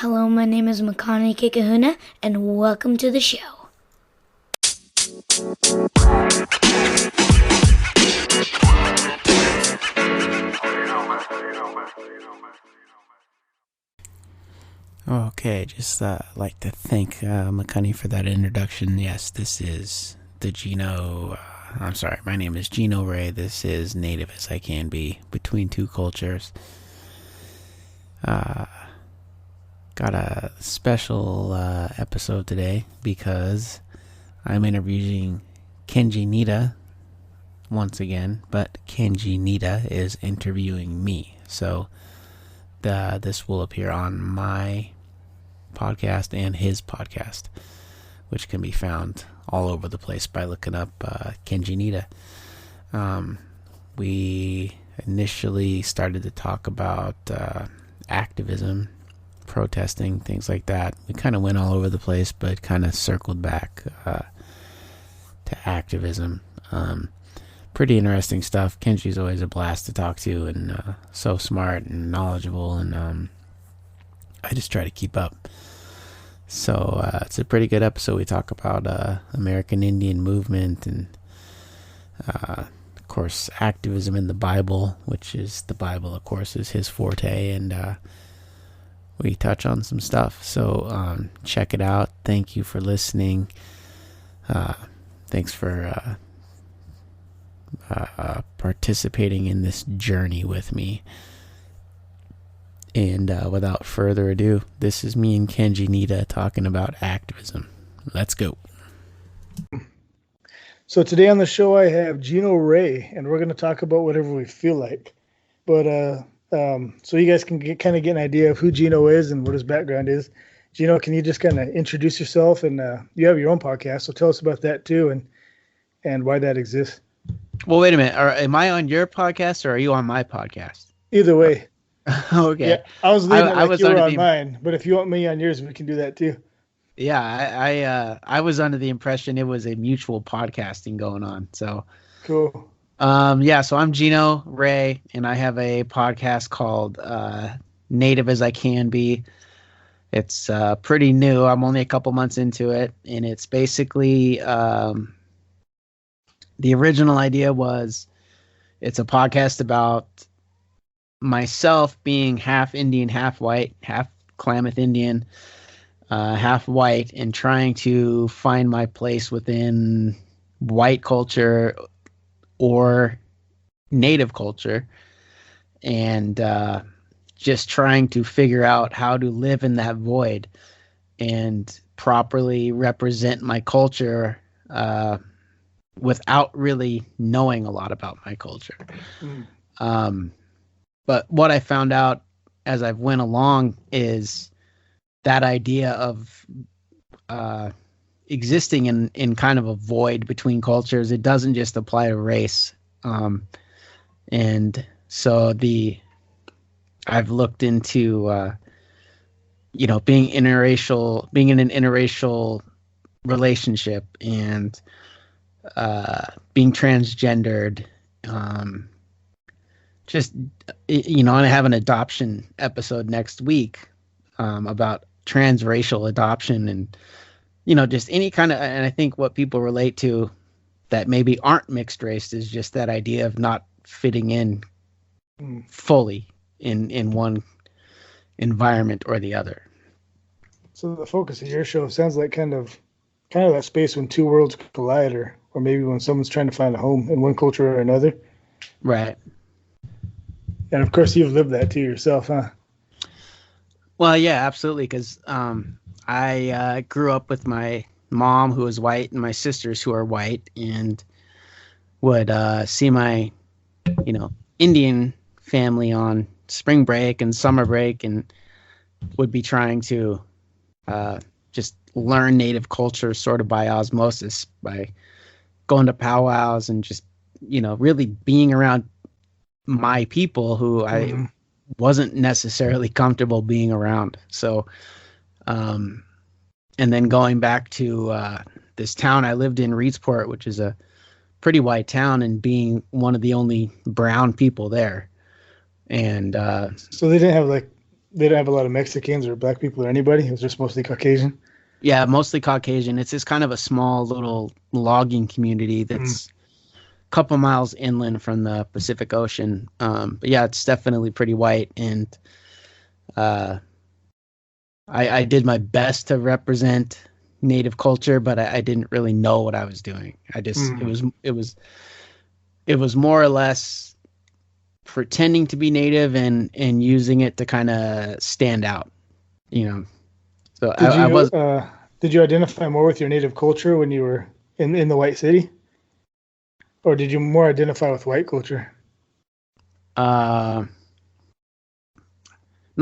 Hello, my name is Makani Kikahuna, and welcome to the show. Okay, just like to thank Makani for that introduction. Yes, this is the Gino. My name is Gino Ray. This is Native as I Can Be, Between Two Cultures. Got a special episode today because I'm interviewing Kenji Nitta once again, but Kenji Nitta is interviewing me. So this will appear on my podcast and his podcast, which can be found all over the place by looking up Kenji Nitta. We initially started to talk about activism, protesting, things like that. We kind of went all over the place, but kind of circled back to activism. Pretty interesting stuff. Kenji's always a blast to talk to, and so smart and knowledgeable, and I just try to keep up. So it's a pretty good episode. We talk about American Indian movement and of course activism in the Bible, which is the Bible of course is his forte, and we touch on some stuff. So check it out. Thank you for listening. Thanks for participating in this journey with me. And without further ado, this is me and Kenji Nitta talking about activism. Let's go. So today on the show I have Gino Ray, and we're going to talk about whatever we feel like. But so you guys can get an idea of who Gino is and what his background is. Gino, can you just kind of introduce yourself? And you have your own podcast, so tell us about that too, and why that exists. Well, wait a minute. Am I on your podcast or are you on my podcast? Either way. Okay. Yeah, I was leaving like you were on the mine, but if you want me on yours, we can do that too. Yeah, I was under the impression it was a mutual podcasting going on. So cool. So I'm Gino Ray, and I have a podcast called Native as I Can Be. It's pretty new. I'm only a couple months into it, and it's basically the original idea was it's a podcast about myself being half Indian, half white, half Klamath Indian, half white, and trying to find my place within white culture or native culture, and just trying to figure out how to live in that void and properly represent my culture without really knowing a lot about my culture. But what I found out as I went along is that idea of existing in kind of a void between cultures. It doesn't just apply to race. And so I've looked into, being in an interracial relationship and being transgendered, and I have an adoption episode next week about transracial adoption and, just any kind of, and I think what people relate to that maybe aren't mixed race is just that idea of not fitting in fully in one environment or the other. So the focus of your show sounds like kind of that space when two worlds collide, or maybe when someone's trying to find a home in one culture or another. Right. And of course you've lived that too yourself, huh? Well, yeah, absolutely. Because I grew up with my mom who is white and my sisters who are white, and would see my, Indian family on spring break and summer break, and would be trying to just learn native culture sort of by osmosis, by going to powwows and just, really being around my people who I wasn't necessarily comfortable being around. So, and then going back to this town I lived in, Reedsport, which is a pretty white town, and being one of the only brown people there. And so they didn't have like they didn't have a lot of Mexicans or black people or anybody. It was just mostly Caucasian. Yeah, mostly Caucasian. It's just kind of a small little logging community that's a couple miles inland from the Pacific Ocean. But yeah, it's definitely pretty white. And I did my best to represent Native culture, but I didn't really know what I was doing. It was more or less pretending to be Native and using it to kind of stand out, you know. So did you identify more with your Native culture when you were in the white city, or did you more identify with white culture? No,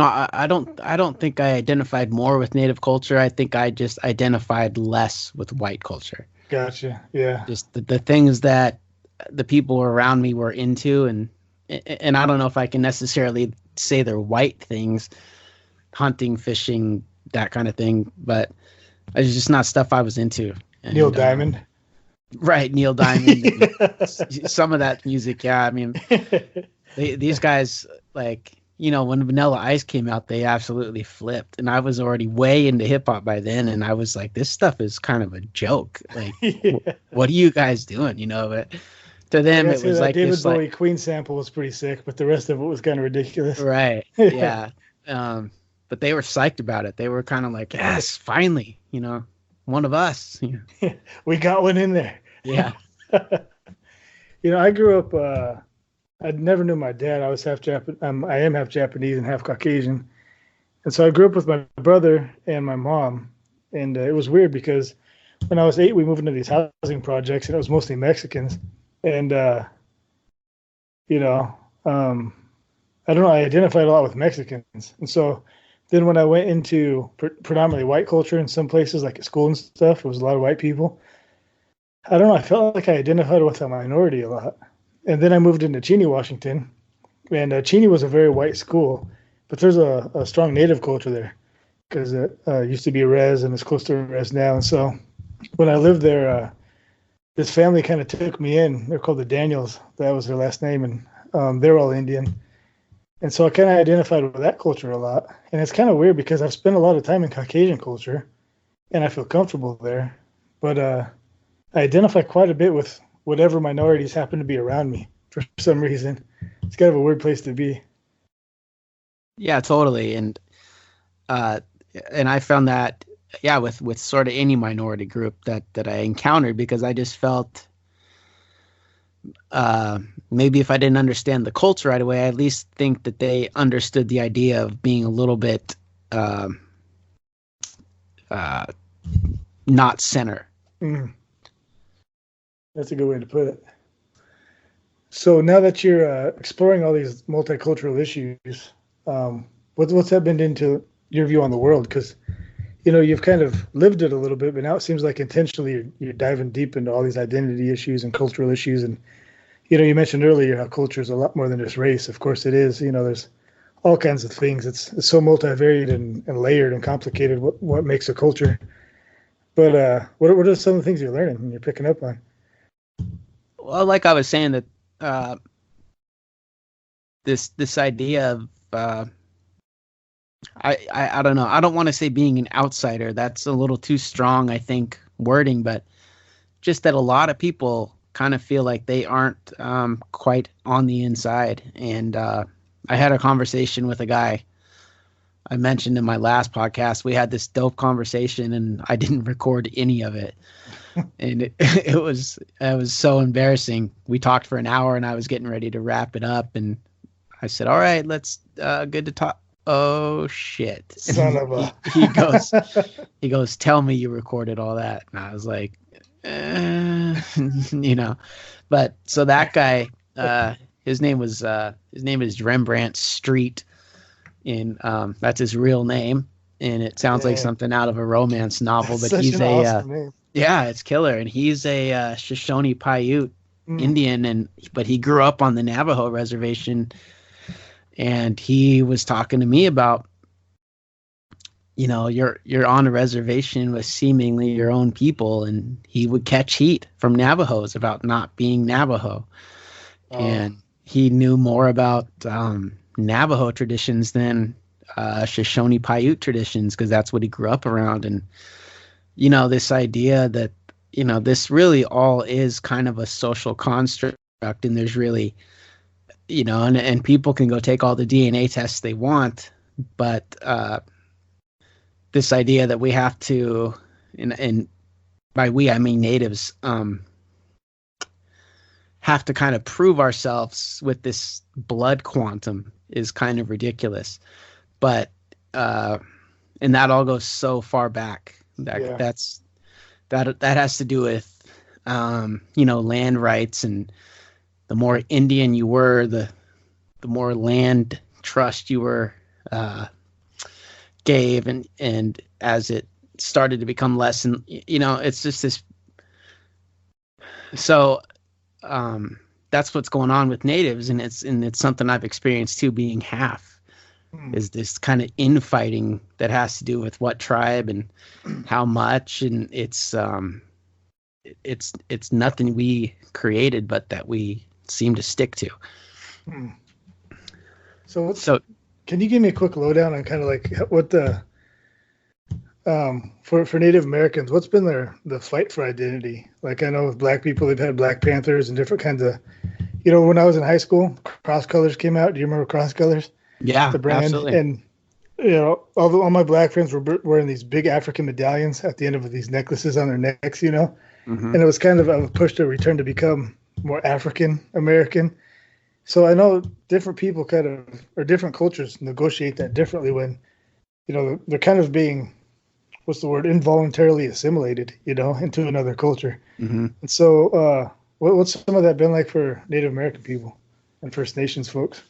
I don't think I identified more with Native culture. I think I just identified less with white culture. Gotcha. Yeah. Just the things that the people around me were into, and I don't know if I can necessarily say they're white things, hunting, fishing, that kind of thing, but it's just not stuff I was into. And, Neil Diamond. Right, Neil Diamond. Some of that music, yeah. I mean, these guys, like, you know, when Vanilla Ice came out, they absolutely flipped, and I was already way into hip hop by then, and I was like, this stuff is kind of a joke. Like, what are you guys doing? You know, but to them, it was like David this, Bowie like, Queen sample was pretty sick, but the rest of it was kind of ridiculous. Right. Yeah. But they were psyched about it. They were kind of like, yes, finally, you know, one of us. You know? We got one in there. Yeah. You know, I grew up. I never knew my dad. I was half Japanese. I am half Japanese and half Caucasian, and so I grew up with my brother and my mom. And it was weird because when I was 8, we moved into these housing projects, and it was mostly Mexicans. And you know, I don't know. I identified a lot with Mexicans, and so then when I went into predominantly white culture in some places, like at school and stuff, it was a lot of white people. I don't know. I felt like I identified with a minority a lot. And then I moved into Cheney, Washington, and Cheney was a very white school, but there's a strong Native culture there because it used to be a res and it's close to a res now. And so when I lived there, this family kind of took me in. They're called the Daniels. That was their last name, and they're all Indian. And so I kind of identified with that culture a lot. And it's kind of weird because I've spent a lot of time in Caucasian culture, and I feel comfortable there. But I identify quite a bit with whatever minorities happen to be around me for some reason. It's kind of a weird place to be. Yeah, totally. And I found that, yeah, with sort of any minority group that I encountered, because I just felt maybe if I didn't understand the culture right away, I at least think that they understood the idea of being a little bit not center. Mm. That's a good way to put it. So now that you're exploring all these multicultural issues, what's that been into your view on the world? Because, you know, you've kind of lived it a little bit, but now it seems like intentionally you're diving deep into all these identity issues and cultural issues. And, you know, you mentioned earlier how culture is a lot more than just race. Of course it is. You know, there's all kinds of things. It's so multivariate and layered and complicated what makes a culture. But what are some of the things you're learning and you're picking up on? Well, like I was saying, that this idea of I don't know. I don't want to say being an outsider. That's a little too strong, I think, wording, but just that a lot of people kind of feel like they aren't quite on the inside. And I had a conversation with a guy I mentioned in my last podcast. We had this dope conversation, and I didn't record any of it. And it was so embarrassing. We talked for an hour, and I was getting ready to wrap it up, and I said, "All right, let's good to talk." Oh shit! Son of a. He goes, "Tell me you recorded all that." And I was like, you know. But so that guy, his name is Rembrandt Street, and that's his real name, and it sounds like something out of a romance novel. That's but he's awesome name. Yeah, it's killer. And he's a Shoshone Paiute Indian, but he grew up on the Navajo reservation. And he was talking to me about, you know, you're on a reservation with seemingly your own people, and he would catch heat from Navajos about not being Navajo. Oh. And he knew more about Navajo traditions than Shoshone Paiute traditions, because that's what he grew up around. And, you know, this idea that, you know, this really all is kind of a social construct, and there's really, you know, and people can go take all the DNA tests they want, but this idea that we have to, and by we I mean natives, have to kind of prove ourselves with this blood quantum is kind of ridiculous. But and that all goes so far back. That has to do with you know, land rights, and the more Indian you were, the more land trust you were gave, and as it started to become less, and you know, it's just this. So that's what's going on with natives, and it's something I've experienced too, being half. Is this kind of infighting that has to do with what tribe and how much, and it's nothing we created, but that we seem to stick to. So can you give me a quick lowdown on kind of like what the for Native Americans, what's been the fight for identity? Like, I know with Black people, they've had Black Panthers and different kinds of, you know, when I was in high school, Cross Colors came out. Do you remember Cross Colors? Yeah, the brand. Absolutely. And you know, all my Black friends were wearing these big African medallions at the end of these necklaces on their necks, you know. And it was kind of a push to return to become more African American. So I know different people kind of, or different cultures negotiate that differently when, you know, they're kind of being, what's the word, involuntarily assimilated, you know, into another culture. And so what's some of that been like for Native American people and First Nations folks?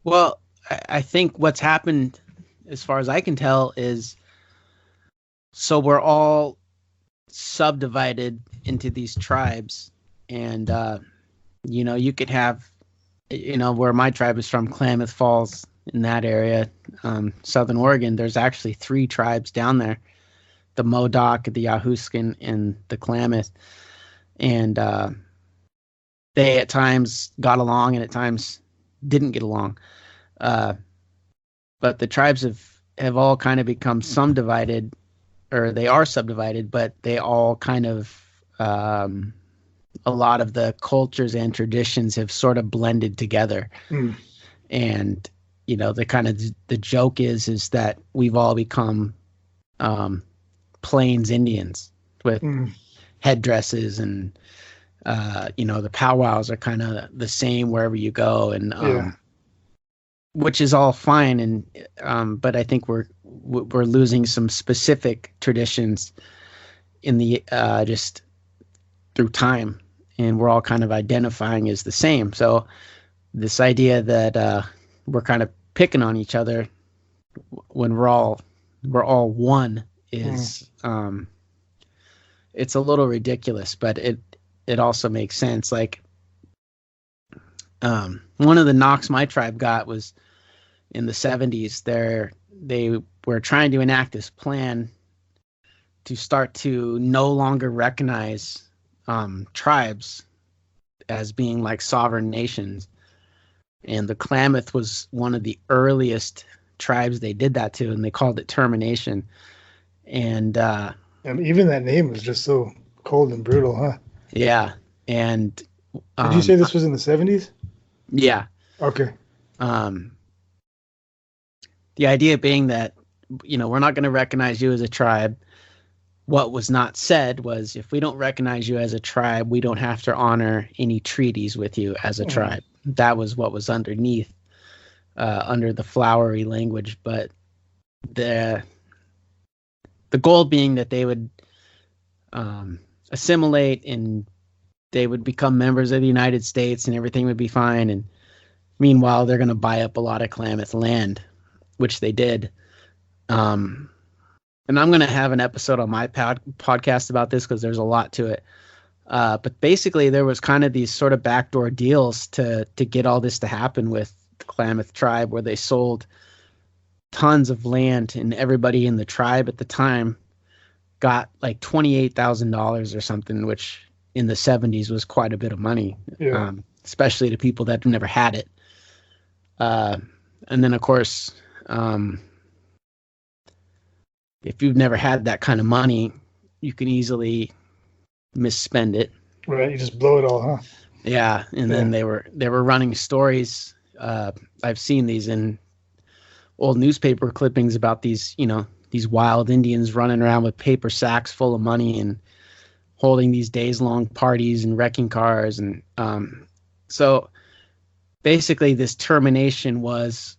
Well, I think what's happened, as far as I can tell, is so we're all subdivided into these tribes, and you know, you could have, you know, where my tribe is from, Klamath Falls, in that area, Southern Oregon, there's actually 3 tribes down there: the Modoc, the Yahuskin, and the Klamath. And they at times got along and at times didn't get along. But the tribes have all kind of become subdivided, or they are subdivided, but they all kind of, a lot of the cultures and traditions have sort of blended together. And, you know, the joke is that we've all become Plains Indians with headdresses, and you know, the powwows are kind of the same wherever you go, and which is all fine, and but I think we're losing some specific traditions in the just through time, and we're all kind of identifying as the same. So this idea that we're kind of picking on each other when we're all one is it's a little ridiculous, but it also makes sense. Like one of the knocks my tribe got was in the 70s. They were trying to enact this plan to start to no longer recognize tribes as being like sovereign nations. And the Klamath was one of the earliest tribes they did that to, and they called it termination. And even that name was just so cold and brutal, huh? Yeah. And did you say this was in the 70s? Yeah. Okay. The idea being that, you know, we're not going to recognize you as a tribe. What was not said was, if we don't recognize you as a tribe, we don't have to honor any treaties with you as a tribe. That was what was underneath, under the flowery language. But the goal being that they would assimilate, and they would become members of the United States, and everything would be fine. And meanwhile, they're going to buy up a lot of Klamath land, which they did. And I'm going to have an episode on my podcast about this, because there's a lot to it. But basically, there was kind of these sort of backdoor deals to get all this to happen with the Klamath tribe, where they sold tons of land, and everybody in the tribe at the time got like $28,000 or something, which in the 70s was quite a bit of money, especially to people that never had it. And then, of course, if you've never had that kind of money, you can easily misspend it. Right, you just blow it all, huh? Yeah, and then they were running stories. I've seen these in old newspaper clippings about these, these wild Indians running around with paper sacks full of money and holding these days-long parties and wrecking cars. And so basically this termination was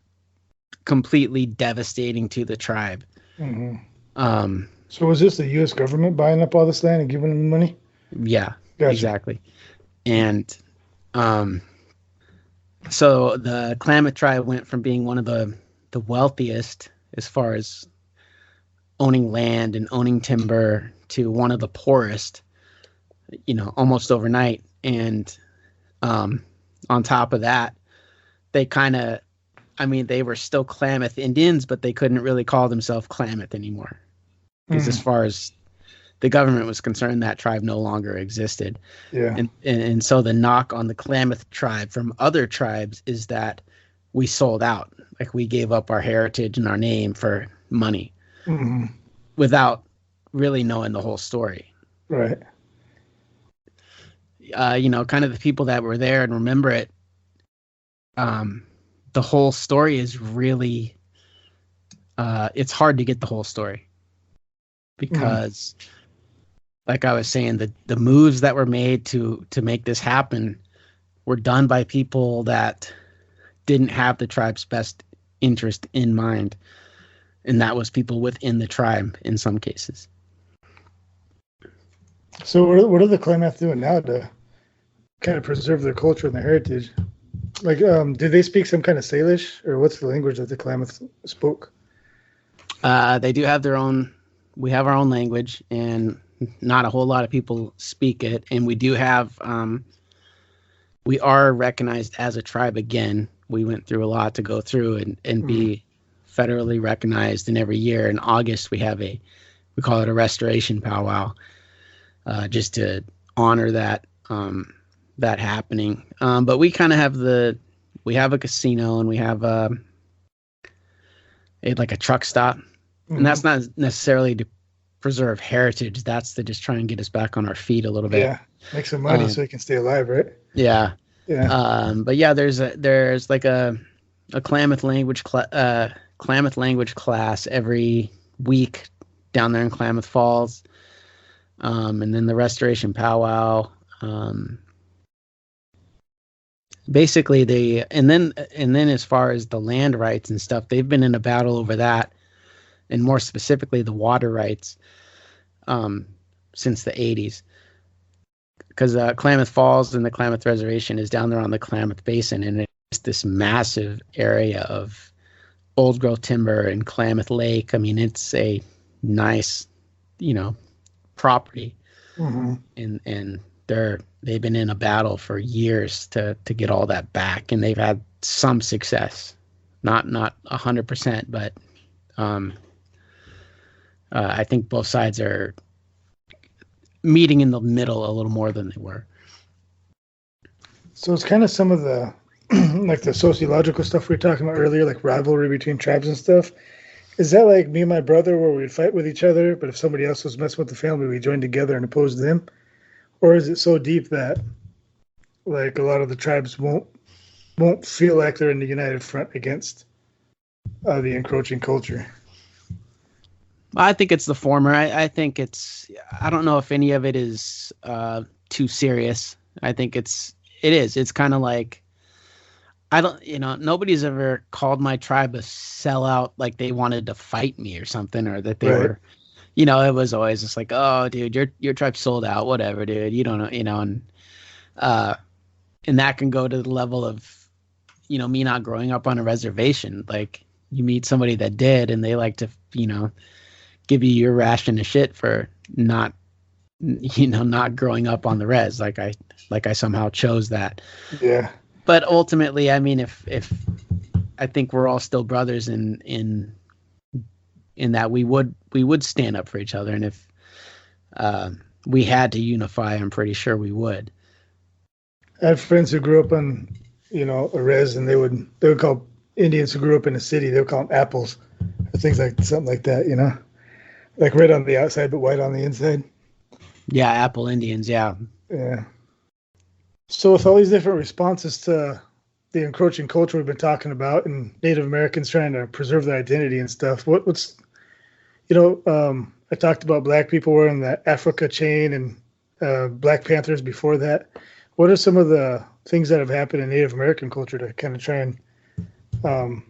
completely devastating to the tribe. Mm-hmm. So was this the U.S. government buying up all this land and giving them money? Yeah, gotcha. Exactly. And so the Klamath tribe went from being one of the wealthiest as far as owning land and owning timber to one of the poorest, almost overnight. And on top of that, they they were still Klamath Indians, but they couldn't really call themselves Klamath anymore. Because as far as the government was concerned, that tribe no longer existed. Yeah. And so the knock on the Klamath tribe from other tribes is that we sold out. Like, we gave up our heritage and our name for money without really knowing the whole story. Right. Kind of the people that were there and remember it, the whole story is really, it's hard to get the whole story because like I was saying, the moves that were made to make this happen were done by people that didn't have the tribe's best interest in mind. And that was people within the tribe in some cases. So what are the Klamath doing now to kind of preserve their culture and their heritage? Like, do they speak some kind of Salish, or what's the language that the Klamath spoke? They do have their own. We have our own language, and not a whole lot of people speak it. And we do have. We are recognized as a tribe again. We went through a lot to go through and be federally recognized. And every year in August we have we call it a restoration powwow, just to honor that. That happening. But we kind of have we have a casino and we have like a truck stop. And that's not necessarily to preserve heritage. That's to just try and get us back on our feet a little bit. Yeah. Make some money so we can stay alive, right? Yeah. Yeah. But yeah, there's like a Klamath language class every week down there in Klamath Falls. And then the restoration powwow. Basically and then as far as the land rights and stuff, they've been in a battle over that, and more specifically the water rights, since the 80s. Because Klamath Falls and the Klamath Reservation is down there on the Klamath Basin, and it's this massive area of old growth timber and Klamath Lake. I mean, it's a nice, property, and they've been in a battle for years to get all that back, and they've had some success, not 100%, but I think both sides are meeting in the middle a little more than they were. So it's kind of some of the like the sociological stuff we were talking about earlier, like rivalry between tribes and stuff. Is that like me and my brother, where we'd fight with each other, but if somebody else was messing with the family, we joined together and opposed them? Or is it so deep that like a lot of the tribes won't feel like they're in the united front against the encroaching culture? I think it's the former. I think I don't know if any of it is too serious. I think it is. It's kind of like, nobody's ever called my tribe a sellout, like they wanted to fight me or something, or that they were, it was always just like, oh, dude, your tribe sold out, whatever, dude. You don't know, and that can go to the level of, me not growing up on a reservation. Like, you meet somebody that did, and they like to, give you your ration of shit for not growing up on the res. Like I somehow chose that. Yeah. But ultimately, I mean, if I think we're all still brothers in that we would stand up for each other, and if we had to unify, I'm pretty sure we would. I have friends who grew up on a res, and they would call Indians who grew up in the city, they would call them apples or things like something like that, like red on the outside but white on the inside. Yeah, Apple Indians. Yeah. Yeah. So with all these different responses to the encroaching culture we've been talking about, and Native Americans trying to preserve their identity and stuff, what's I talked about black people wearing the Africa chain and Black Panthers before that. What are some of the things that have happened in Native American culture to kind of try and, I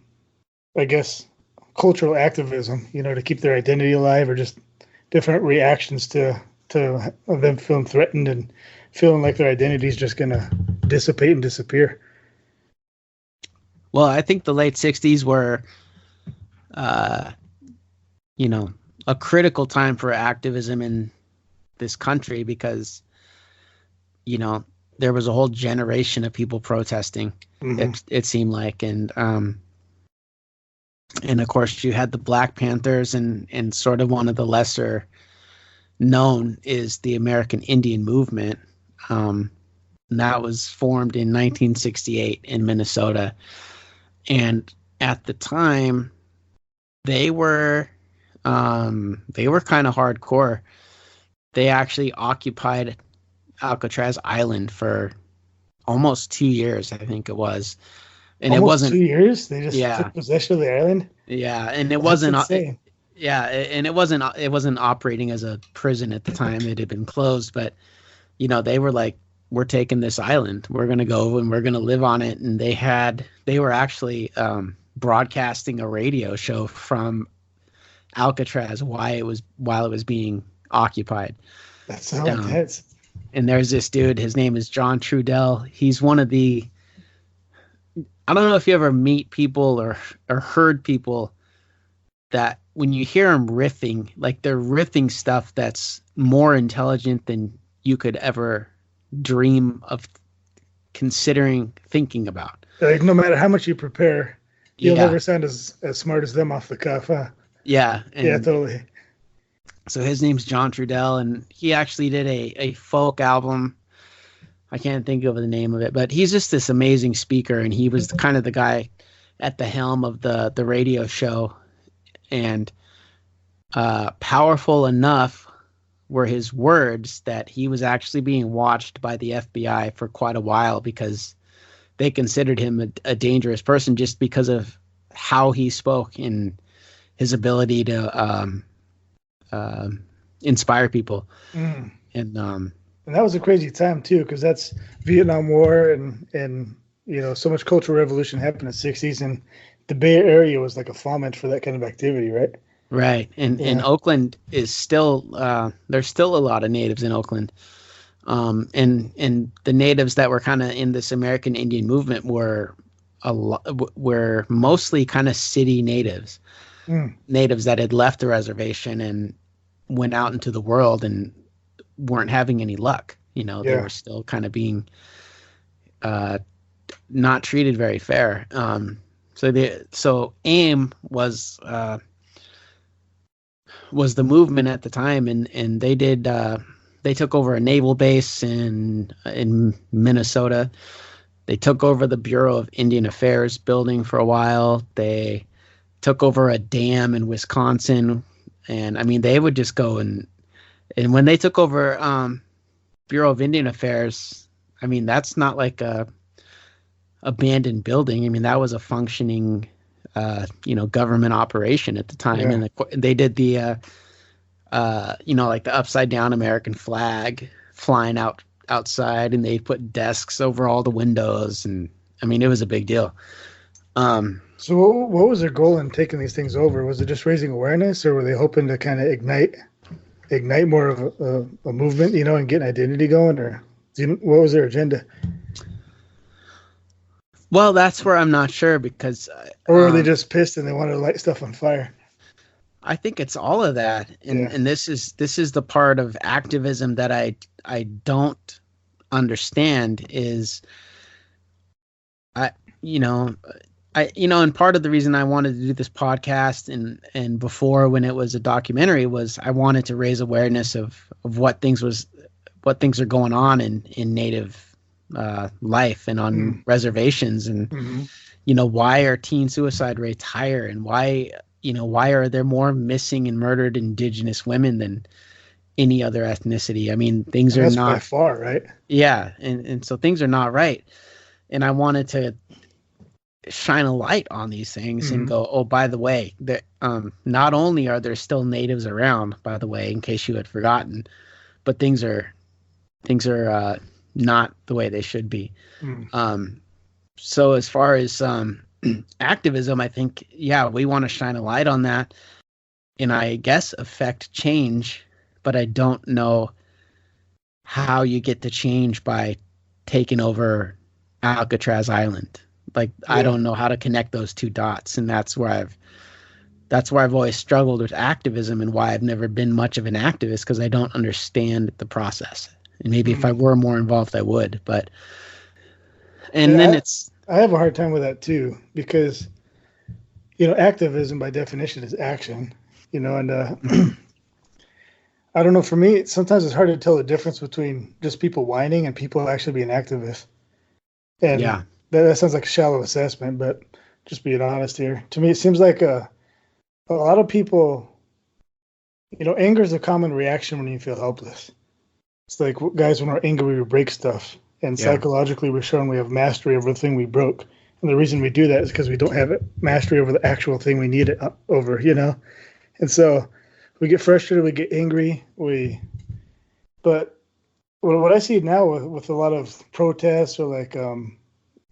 guess, cultural activism, to keep their identity alive, or just different reactions to them feeling threatened and feeling like their identity is just going to dissipate and disappear? Well, I think the late 60s were, a critical time for activism in this country because, there was a whole generation of people protesting. Mm-hmm. It seemed like, and of course you had the Black Panthers, and sort of one of the lesser known is the American Indian movement. And that was formed in 1968 in Minnesota. And at the time, they were kind of hardcore. They actually occupied Alcatraz Island for almost 2 years, I think it was. And almost it wasn't 2 years. They just took possession of the island. Yeah, and it That's wasn't. insane. And it wasn't operating as a prison at the time. It had been closed, but they were like, we're taking this island. We're going to go and we're going to live on it. And they were actually broadcasting a radio show from Alcatraz while it was being occupied. That's so intense. And there's this dude, his name is John Trudell. He's one of the, I don't know if you ever meet people or heard people that when you hear them riffing, like they're riffing stuff that's more intelligent than you could ever dream of considering thinking about. Like no matter how much you prepare, you'll never sound as smart as them off the cuff, huh? Yeah. Yeah, totally. So his name's John Trudell, and he actually did a folk album. I can't think of the name of it, but he's just this amazing speaker, and he was kind of the guy at the helm of the radio show, and powerful enough were his words that he was actually being watched by the FBI for quite a while because they considered him a dangerous person just because of how he spoke and his ability to inspire people. And that was a crazy time too, because that's Vietnam War and so much cultural revolution happened in the 60s, and the Bay Area was like a foment for that kind of activity, right? Right. And Oakland is still there's still a lot of natives in Oakland. And the natives that were kind of in this American Indian movement were mostly kind of city natives. Natives that had left the reservation and went out into the world and weren't having any luck. They were still kind of being not treated very fair. So AIM was the movement at the time, and they did they took over a naval base in Minnesota. They took over the Bureau of Indian Affairs building for a while. They took over a dam in Wisconsin, and I mean they would just go and when they took over Bureau of Indian Affairs, I mean that's not like a abandoned building. I mean that was a functioning government operation at the time. And they did the like the upside down American flag flying outside, and they put desks over all the windows, and I mean it was a big deal. So what was their goal in taking these things over? Was it just raising awareness, or were they hoping to kind of ignite more of a movement, and get an identity going, or what was their agenda? Well, that's where I'm not sure, because or were they just pissed and they wanted to light stuff on fire? I think it's all of that, and this is the part of activism that I don't understand is and part of the reason I wanted to do this podcast and before when it was a documentary was I wanted to raise awareness of what things are going on in Native life and on reservations, and why are teen suicide rates higher, and why are there more missing and murdered Indigenous women than any other ethnicity? I mean, things are that's not by far right. Yeah, and so things are not right, and I wanted to shine a light on these things and go, oh, by the way, that not only are there still natives around, by the way, in case you had forgotten, but things are not the way they should be. So as far as activism, I think, we want to shine a light on that, and I guess affect change, but I don't know how you get to change by taking over Alcatraz Island. I don't know how to connect those two dots, and that's where I've always struggled with activism, and why I've never been much of an activist, because I don't understand the process. And maybe if I were more involved, I would. But I have a hard time with that too, because activism by definition is action. And I don't know. For me, sometimes it's hard to tell the difference between just people whining and people actually being activists. And that sounds like a shallow assessment, but just being honest here, to me, it seems like a lot of people, anger is a common reaction when you feel helpless. It's like, guys, when we're angry, we break stuff. And psychologically, we're showing we have mastery over the thing we broke. And the reason we do that is because we don't have mastery over the actual thing we need it over, And so we get frustrated, we get angry, but what I see now with a lot of protests, or like,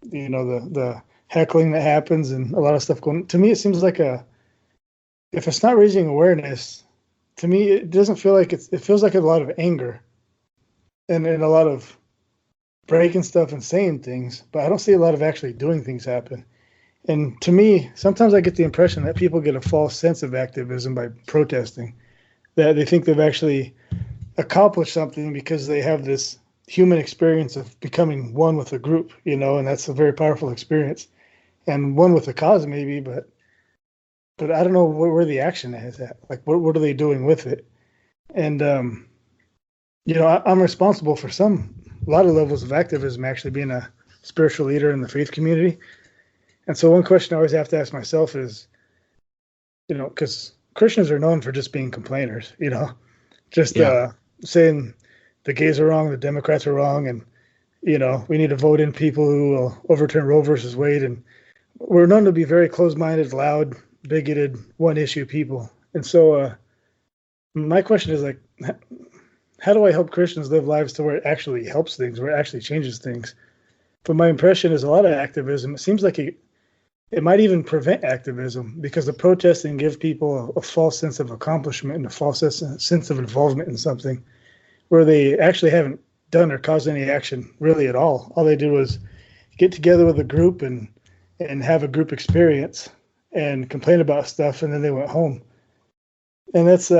the heckling that happens and a lot of stuff going, to me, it seems like if it's not raising awareness, to me, it doesn't feel like it feels like a lot of anger and a lot of breaking stuff and saying things, but I don't see a lot of actually doing things happen. And to me, sometimes I get the impression that people get a false sense of activism by protesting, that they think they've actually accomplished something because they have this human experience of becoming one with a group, and that's a very powerful experience, and one with a cause maybe, but I don't know where the action is at. Like, what are they doing with it? And, I'm responsible for a lot of levels of activism, actually being a spiritual leader in the faith community. And so one question I always have to ask myself is, because Christians are known for just being complainers, saying the gays are wrong, the Democrats are wrong, and, we need to vote in people who will overturn Roe versus Wade. And we're known to be very closed-minded, loud, bigoted, one-issue people. And so my question is, like, how do I help Christians live lives to where it actually helps things, where it actually changes things? But my impression is a lot of activism, it seems like it might even prevent activism, because the protesting gives people a false sense of accomplishment and a false sense of involvement in something where they actually haven't done or caused any action really at all. All they did was get together with a group and have a group experience and complain about stuff, and then they went home. And that's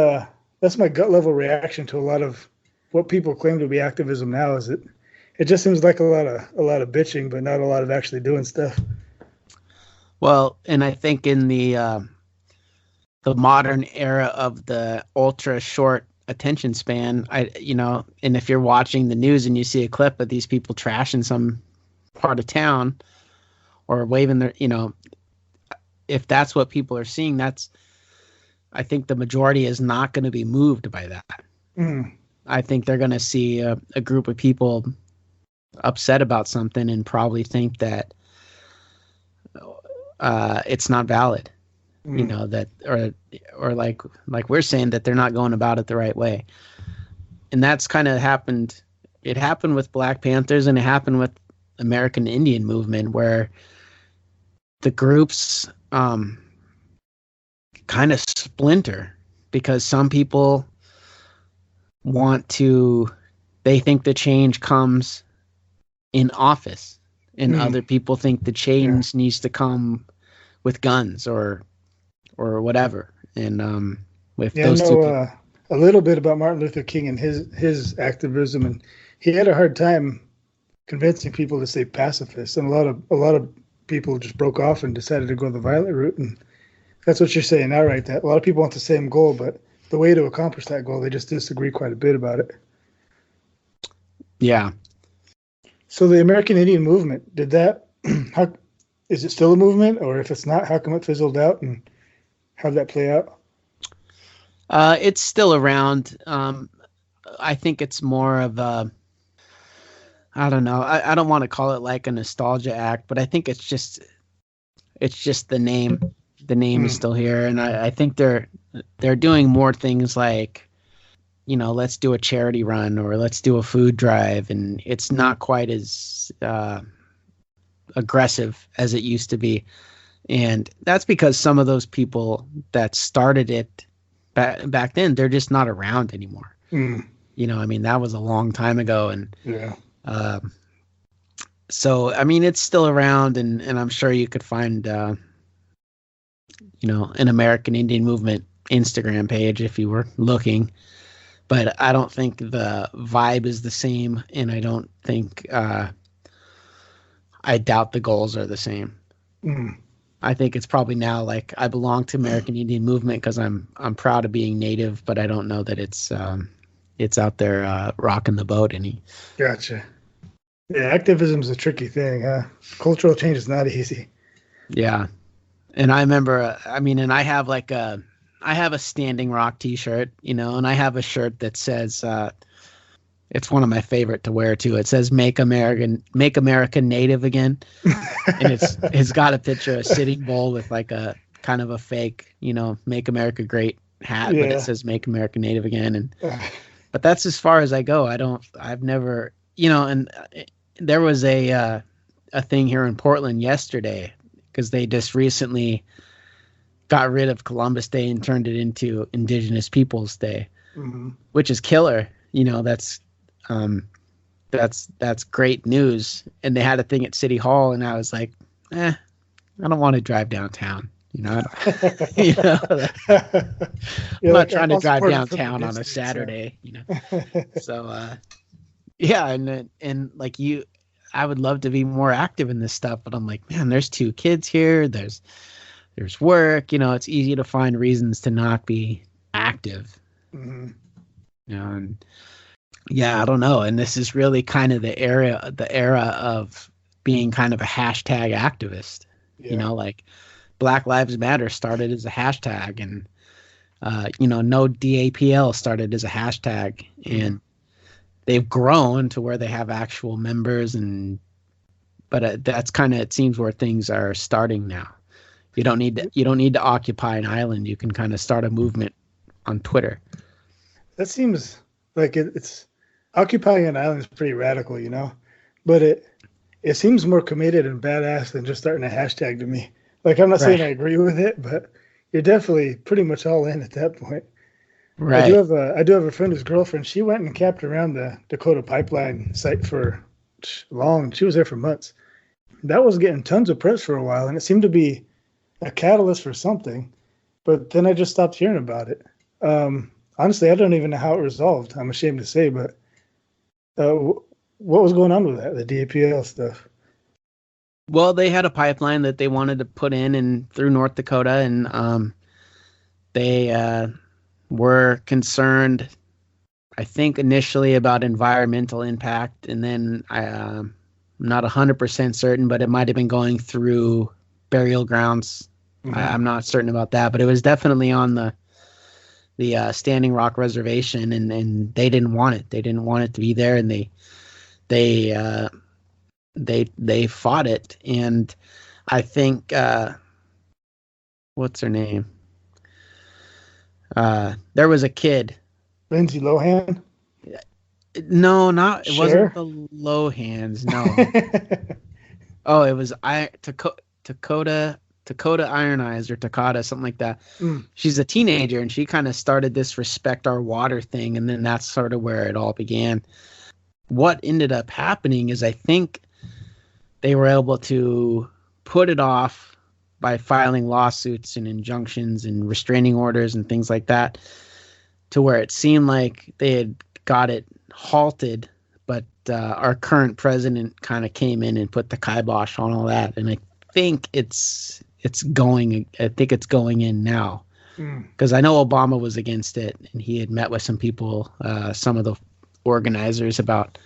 my gut level reaction to a lot of what people claim to be activism now, is it just seems like a lot of bitching, but not a lot of actually doing stuff. Well, and I think in the modern era of the ultra short attention span, and if you're watching the news and you see a clip of these people trashing some part of town or waving their, if that's what people are seeing, I think the majority is not going to be moved by that. I think they're going to see a group of people upset about something and probably think that it's not valid, that, or like we're saying, that they're not going about it the right way. And that's kind of happened. It happened with Black Panthers, and it happened with American Indian movement, where the groups kind of splinter because some people they think the change comes in office, and other people think the change needs to come with guns or whatever. And with those two people, a little bit about Martin Luther King and his activism, and he had a hard time convincing people to stay pacifists, and a lot of people just broke off and decided to go the violent route. And that's what you're saying now, right? That a lot of people want the same goal, but the way to accomplish that goal, they just disagree quite a bit about it. Yeah. So the American Indian movement, did that, how, is it still a movement? Or if it's not, how come it fizzled out, and how did that play out? It's still around. I think it's more of a, I don't know. I don't want to call it like a nostalgia act, but I think it's just the name. The name is still here, and I think they're doing more things like, let's do a charity run or let's do a food drive, and it's not quite as aggressive as it used to be. And that's because some of those people that started it back then, they're just not around anymore. That was a long time ago. And yeah. So, it's still around, and I'm sure you could find, an American Indian Movement Instagram page if you were looking. But I don't think the vibe is the same, and I don't think, I doubt the goals are the same. I think it's probably now like I belong to American Indian Movement because I'm proud of being Native, but I don't know that it's out there rocking the boat any. Gotcha. Yeah, activism is a tricky thing, huh? Cultural change is not easy. Yeah, and I remember, and I have I have a Standing Rock T-shirt, and I have a shirt that says, it's one of my favorite to wear too. It says "Make America Native Again," and it's got a picture of Sitting Bull with like a kind of a fake, "Make America Great" hat, but it says "Make America Native Again," and but that's as far as I go. I've never, and there was a thing here in Portland yesterday because they just recently got rid of Columbus Day and turned it into Indigenous Peoples Day, which is killer. That's great news. And they had a thing at City Hall, and I was like, I don't want to drive downtown. I'm not trying to drive downtown on a Saturday, So, and like you, I would love to be more active in this stuff, but I'm like, man, there's 2 kids here. There's work, it's easy to find reasons to not be active. And I don't know. And this is really kind of the era of being kind of a hashtag activist. Like Black Lives Matter started as a hashtag, and no DAPL started as a hashtag, and they've grown to where they have actual members, but that's kind of, it seems, where things are starting now. You don't need to occupy an island. You can kind of start a movement on Twitter. That seems like it's occupying an island is pretty radical, but it seems more committed and badass than just starting a hashtag to me. Like, I'm not saying I agree with it, but you're definitely pretty much all in at that point. Right. I do have a friend whose girlfriend, she went and camped around the Dakota pipeline site for long. She was there for months. That was getting tons of press for a while, and it seemed to be a catalyst for something, but then I just stopped hearing about it. Honestly, I don't even know how it resolved. I'm ashamed to say, but what was going on with that, the DAPL stuff? Well, they had a pipeline that they wanted to put in through North Dakota, and they were concerned, I think, initially about environmental impact, and then I'm not 100% certain, but it might have been going through burial grounds. I'm not certain about that, but it was definitely on the Standing Rock Reservation, and they didn't want it. They didn't want it to be there, and they fought it. And I think what's her name? There was a kid. Lindsay Lohan? No, not it Cher? wasn't the Lohans. No. Oh, it was Dakota Iron Eyes or Takata, something like that. She's a teenager, and she kind of started this Respect Our Water thing, and then that's sort of where it all began. What ended up happening is I think they were able to put it off by filing lawsuits and injunctions and restraining orders and things like that, to where it seemed like they had got it halted, but our current president kind of came in and put the kibosh on all that, and I think it's going in now, because I know Obama was against it, and he had met with some people, some of the organizers, about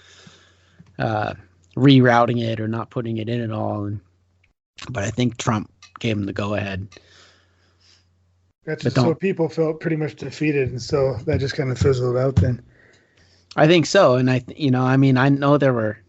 rerouting it or not putting it in at all. But I think Trump gave him the go ahead. That's just so people felt pretty much defeated, and so that just kind of fizzled out then. I think so. And I know there were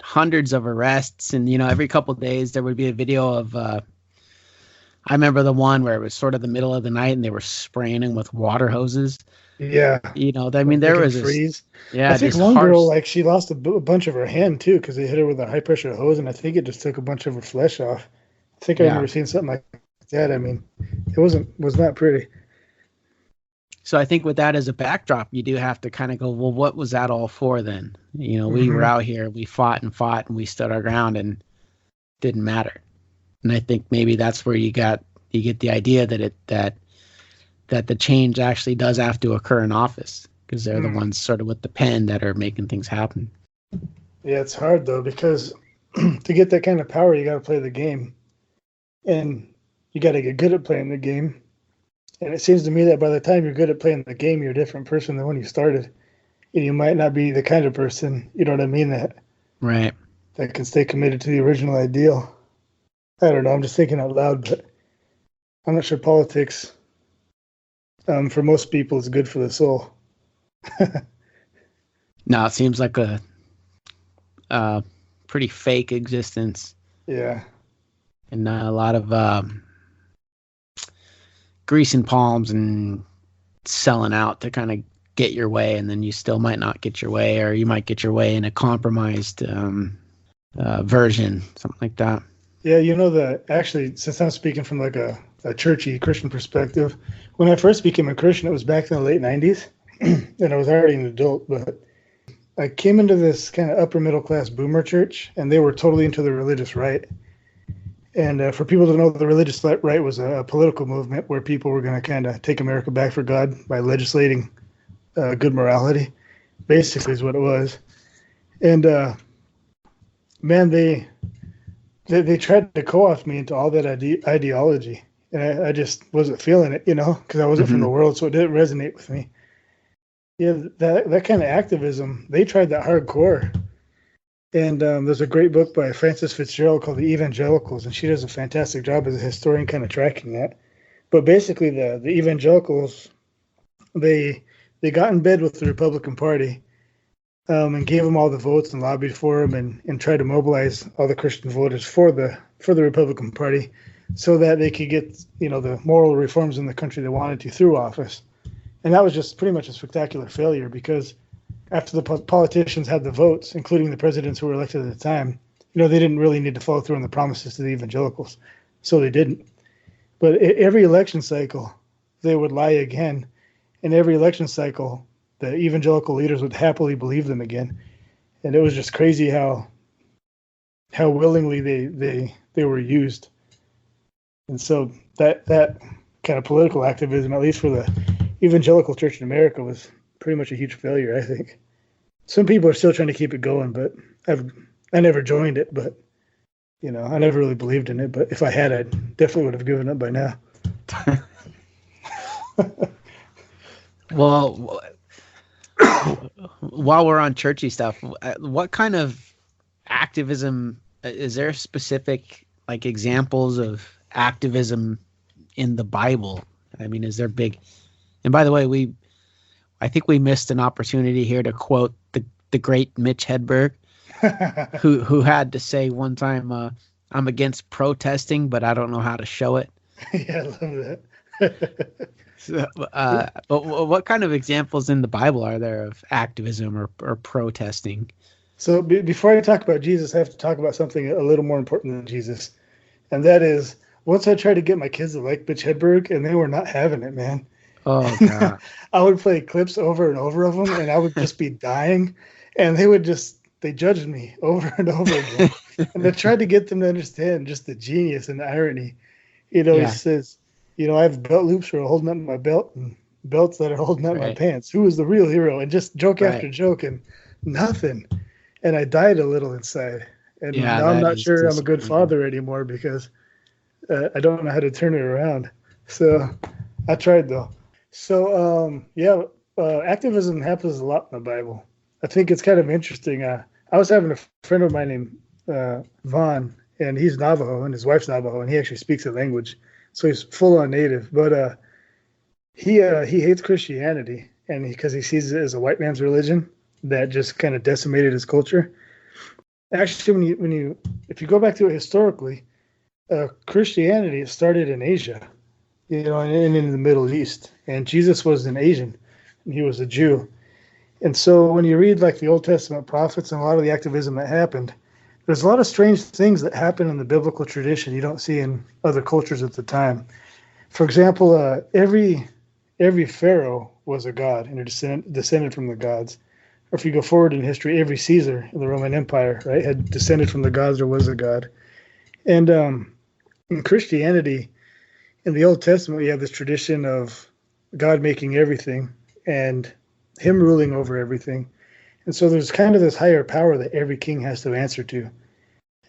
hundreds of arrests, and every couple of days there would be a video of I remember the one where it was sort of the middle of the night and they were spraying him with water hoses. Yeah. There was freeze. Yeah. I think one girl, she lost a bunch of her hand too, because they hit her with a high pressure hose, and I think it just took a bunch of her flesh off. I think I remember seeing something like that. I mean, it was not pretty. So I think with that as a backdrop, you do have to kind of go, well, what was that all for then? We were out here, we fought, and we stood our ground, and it didn't matter. And I think maybe that's where you get the idea that the change actually does have to occur in office, because they're the ones sort of with the pen that are making things happen. Yeah, it's hard though, because to get that kind of power, you got to play the game, and you got to get good at playing the game. And it seems to me that by the time you're good at playing the game, you're a different person than when you started. And you might not be the kind of person, you know what I mean, that can stay committed to the original ideal. I don't know, I'm just thinking out loud, but I'm not sure politics, for most people, is good for the soul. No, it seems like a pretty fake existence. Yeah. And a lot of greasing palms and selling out to kind of get your way, and then you still might not get your way, or you might get your way in a compromised version, something like that. Yeah, actually, since I'm speaking from like a churchy Christian perspective, when I first became a Christian, it was back in the late 90s, and I was already an adult, but I came into this kind of upper middle class boomer church, and they were totally into the religious right. And for people to know, the religious right was a political movement where people were going to kind of take America back for God by legislating good morality, basically is what it was. And man, they tried to co-opt me into all that ideology, and I just wasn't feeling it, because I wasn't from the world, so it didn't resonate with me. Yeah, that kind of activism, they tried that hardcore. And there's a great book by Frances Fitzgerald called The Evangelicals, and she does a fantastic job as a historian kind of tracking that. But basically, the evangelicals, they got in bed with the Republican Party, and gave them all the votes and lobbied for them, and tried to mobilize all the Christian voters for the Republican Party, so that they could get the moral reforms in the country they wanted to through office. And that was just pretty much a spectacular failure, because after the politicians had the votes, including the presidents who were elected at the time, they didn't really need to follow through on the promises to the evangelicals, so they didn't. But every election cycle, they would lie again, and every election cycle, the evangelical leaders would happily believe them again. And it was just crazy how willingly they were used. And so that kind of political activism, at least for the evangelical church in America, was pretty much a huge failure, I think. Some people are still trying to keep it going, but I never joined it, but I never really believed in it. But if I had, I definitely would have given up by now. Well, while we're on churchy stuff, what kind of activism is there? Specific examples of activism in the Bible? I mean, is there big? And by the way, I think we missed an opportunity here to quote the great Mitch Hedberg, who had to say one time, "I'm against protesting, but I don't know how to show it." Yeah, I love that. So, but what kind of examples in the Bible are there of activism or protesting? So before I talk about Jesus, I have to talk about something a little more important than Jesus, and that is, once I tried to get my kids to like Mitch Hedberg, and they were not having it, man. Oh God! I would play clips over and over of them, and I would just be dying, and they judged me over and over again. And I tried to get them to understand just the genius and the irony. He says, I have belt loops that are holding up my belt and belts that are holding up my pants. Who is the real hero? And just joke after joke, and nothing. And I died a little inside. And now I'm not sure I'm a good father anymore, because I don't know how to turn it around. So I tried though. So, activism happens a lot in the Bible. I think it's kind of interesting. I I was having a friend of mine named Vaughn, and he's Navajo, and his wife's Navajo, and he actually speaks the language, so he's full on native. But he hates Christianity, and because he sees it as a white man's religion that just kind of decimated his culture. Actually, if you go back to it historically, Christianity started in Asia, and in the Middle East, and Jesus was an Asian, and he was a Jew. And so when you read like the Old Testament prophets and a lot of the activism that happened, there's a lot of strange things that happen in the biblical tradition you don't see in other cultures at the time. For example, every pharaoh was a god and descended from the gods. Or if you go forward in history, every Caesar in the Roman Empire, right, had descended from the gods or was a god. And in Christianity, in the Old Testament, you have this tradition of God making everything and him ruling over everything. And so there's kind of this higher power that every king has to answer to.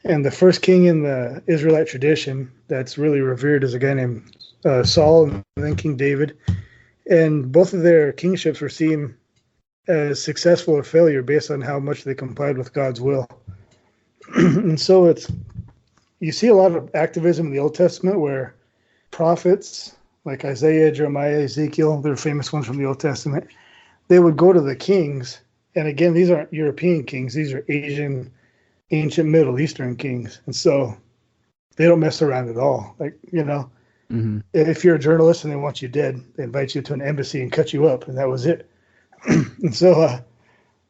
And the first king in the Israelite tradition that's really revered is a guy named Saul and then King David. And both of their kingships were seen as successful or failure based on how much they complied with God's will. And so you see a lot of activism in the Old Testament where prophets like Isaiah, Jeremiah, Ezekiel, they're famous ones from the Old Testament, they would go to the kings. And again, these aren't European kings. These are Asian, ancient Middle Eastern kings. And so they don't mess around at all. Like, if you're a journalist and they want you dead, they invite you to an embassy and cut you up. And that was it. And so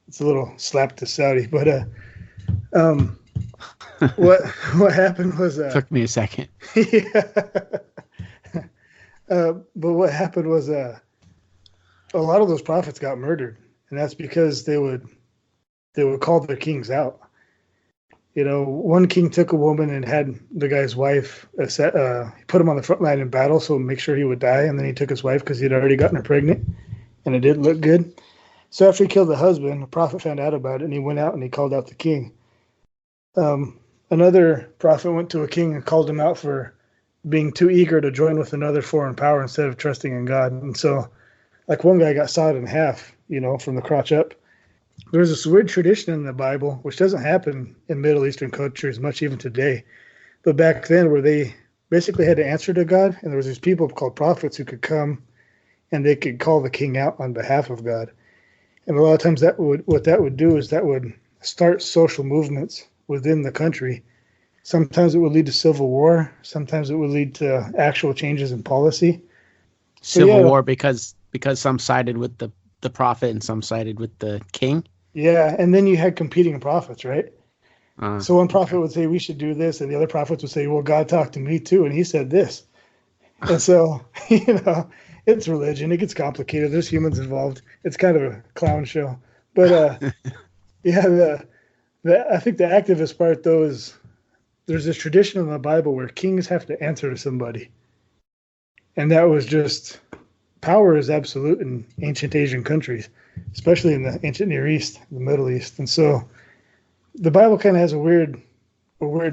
it's a little slap to Saudi. But what happened was... Took me a second. Yeah. But what happened was a lot of those prophets got murdered. And that's because they would call their kings out. One king took a woman and had the guy's wife, he put him on the front line in battle, so make sure he would die. And then he took his wife because he'd already gotten her pregnant, and it didn't look good. So after he killed the husband, the prophet found out about it, and he went out and he called out the king. Another prophet went to a king and called him out for being too eager to join with another foreign power instead of trusting in God. And so, like, one guy got sawed in half, from the crotch up. There's this weird tradition in the Bible, which doesn't happen in Middle Eastern cultures much even today, but back then where they basically had to answer to God, and there was these people called prophets who could come and they could call the king out on behalf of God. And a lot of times that would do is that would start social movements within the country. Sometimes it would lead to civil war. Sometimes it would lead to actual changes in policy. Civil war because some sided with the prophet and some sided with the king. Yeah, and then you had competing prophets, right? So one prophet would say, we should do this, and the other prophets would say, well, God talked to me too, and he said this. And so, it's religion. It gets complicated. There's humans involved. It's kind of a clown show. But, I think the activist part, though, is there's this tradition in the Bible where kings have to answer to somebody. And that was just... Power is absolute in ancient Asian countries, especially in the ancient Near East, the Middle East. And so the Bible kind of has a weird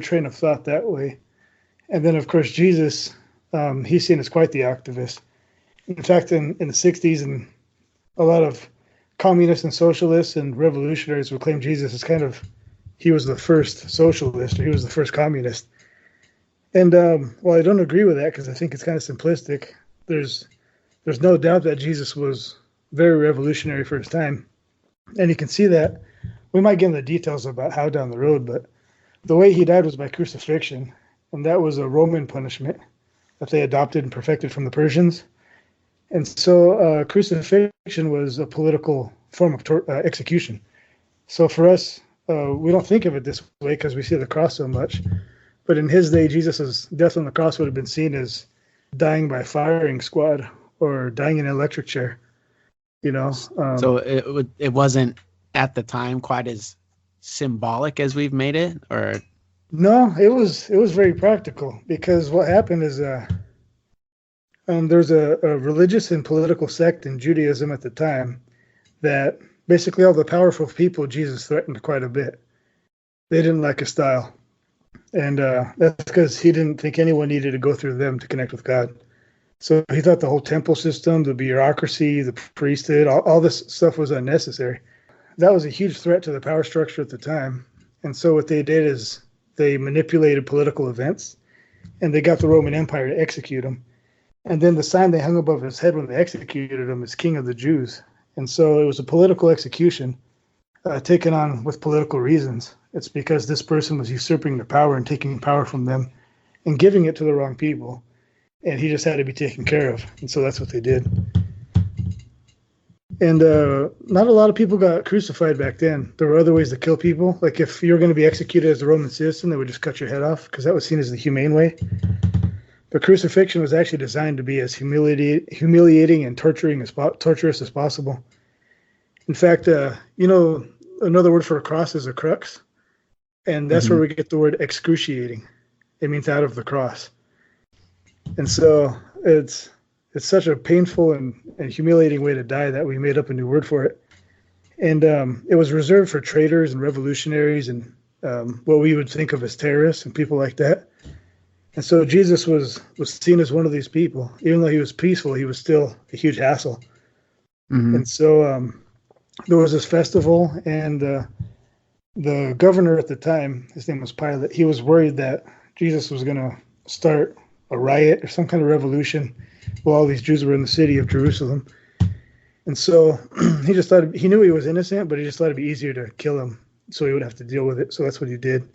train of thought that way. And then, of course, Jesus, he's seen as quite the activist. In fact, in the 60s, and a lot of communists and socialists and revolutionaries would claim Jesus as he was the first socialist, or he was the first communist. And while I don't agree with that, because I think it's kind of simplistic, there's no doubt that Jesus was very revolutionary for his time. And you can see that. We might get into the details about how down the road, but the way he died was by crucifixion. And that was a Roman punishment that they adopted and perfected from the Persians. And so crucifixion was a political form of execution. So for us, we don't think of it this way because we see the cross so much. But in his day, Jesus' death on the cross would have been seen as dying by firing squad, or dying in an electric chair, So it wasn't at the time quite as symbolic as we've made it, or? No, it was very practical, because what happened is there's a religious and political sect in Judaism at the time that basically all the powerful people Jesus threatened quite a bit. They didn't like his style. And that's because he didn't think anyone needed to go through them to connect with God. So he thought the whole temple system, the bureaucracy, the priesthood, all this stuff was unnecessary. that was a huge threat to the power structure at the time. And so what they did is they manipulated political events, and they got the Roman Empire to execute him. And then the sign they hung above his head when they executed him is King of the Jews. And so it was a political execution taken on with political reasons. It's because this person was usurping their power and taking power from them and giving it to the wrong people. And he just had to be taken care of. And so that's what they did. And not a lot of people got crucified back then. There were other ways to kill people. Like if you were going to be executed as a Roman citizen, they would just cut your head off because that was seen as the humane way. But crucifixion was actually designed to be as humiliating and torturous as possible. In fact, another word for a cross is a crux. And that's where we get the word excruciating. It means out of the cross. And so it's such a painful and humiliating way to die that we made up a new word for it. And it was reserved for traitors and revolutionaries and what we would think of as terrorists and people like that. And so Jesus was seen as one of these people. Even though he was peaceful, he was still a huge hassle. And so there was this festival, and the governor at the time, his name was Pilate, he was worried that Jesus was going to start a riot or some kind of revolution while all these Jews were in the city of Jerusalem. And so he just thought, he knew he was innocent, but he just thought it'd be easier to kill him so he would have to deal with it. So that's what he did.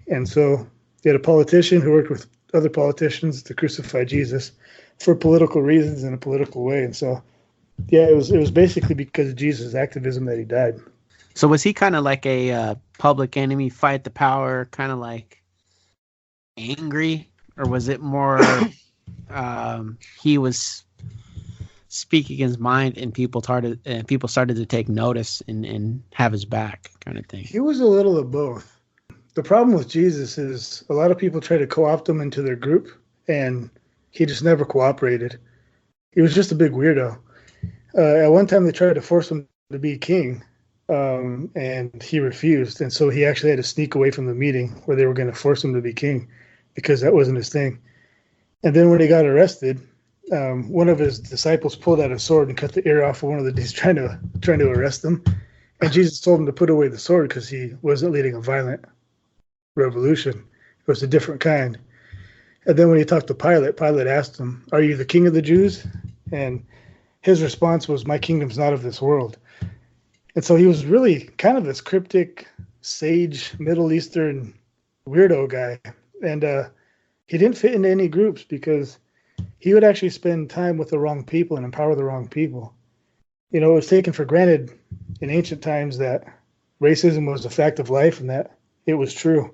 And so he had a politician who worked with other politicians to crucify Jesus for political reasons in a political way. And so, yeah, it was basically because of Jesus' activism that he died. So was he kind of like a public enemy, fight the power, kind of like angry? Or was it more he was speaking his mind and people started to take notice and have his back kind of thing? He was a little of both. The problem with Jesus is a lot of people try to co-opt him into their group, and he just never cooperated. He was just a big weirdo. At one time, they tried to force him to be king, and he refused. And so he actually had to sneak away from the meeting where they were going to force him to be king because that wasn't his thing. And then when he got arrested, one of his disciples pulled out a sword and cut the ear off of one of the dudes trying to arrest him. And Jesus told him to put away the sword because he wasn't leading a violent revolution. It was a different kind. And then when he talked to Pilate, Pilate asked him, "Are you the king of the Jews?" And his response was, "My kingdom's not of this world." And so he was really kind of this cryptic, sage, Middle Eastern weirdo guy. And he didn't fit into any groups because he would actually spend time with the wrong people and empower the wrong people. You know, it was taken for granted in ancient times that racism was a fact of life and that it was true.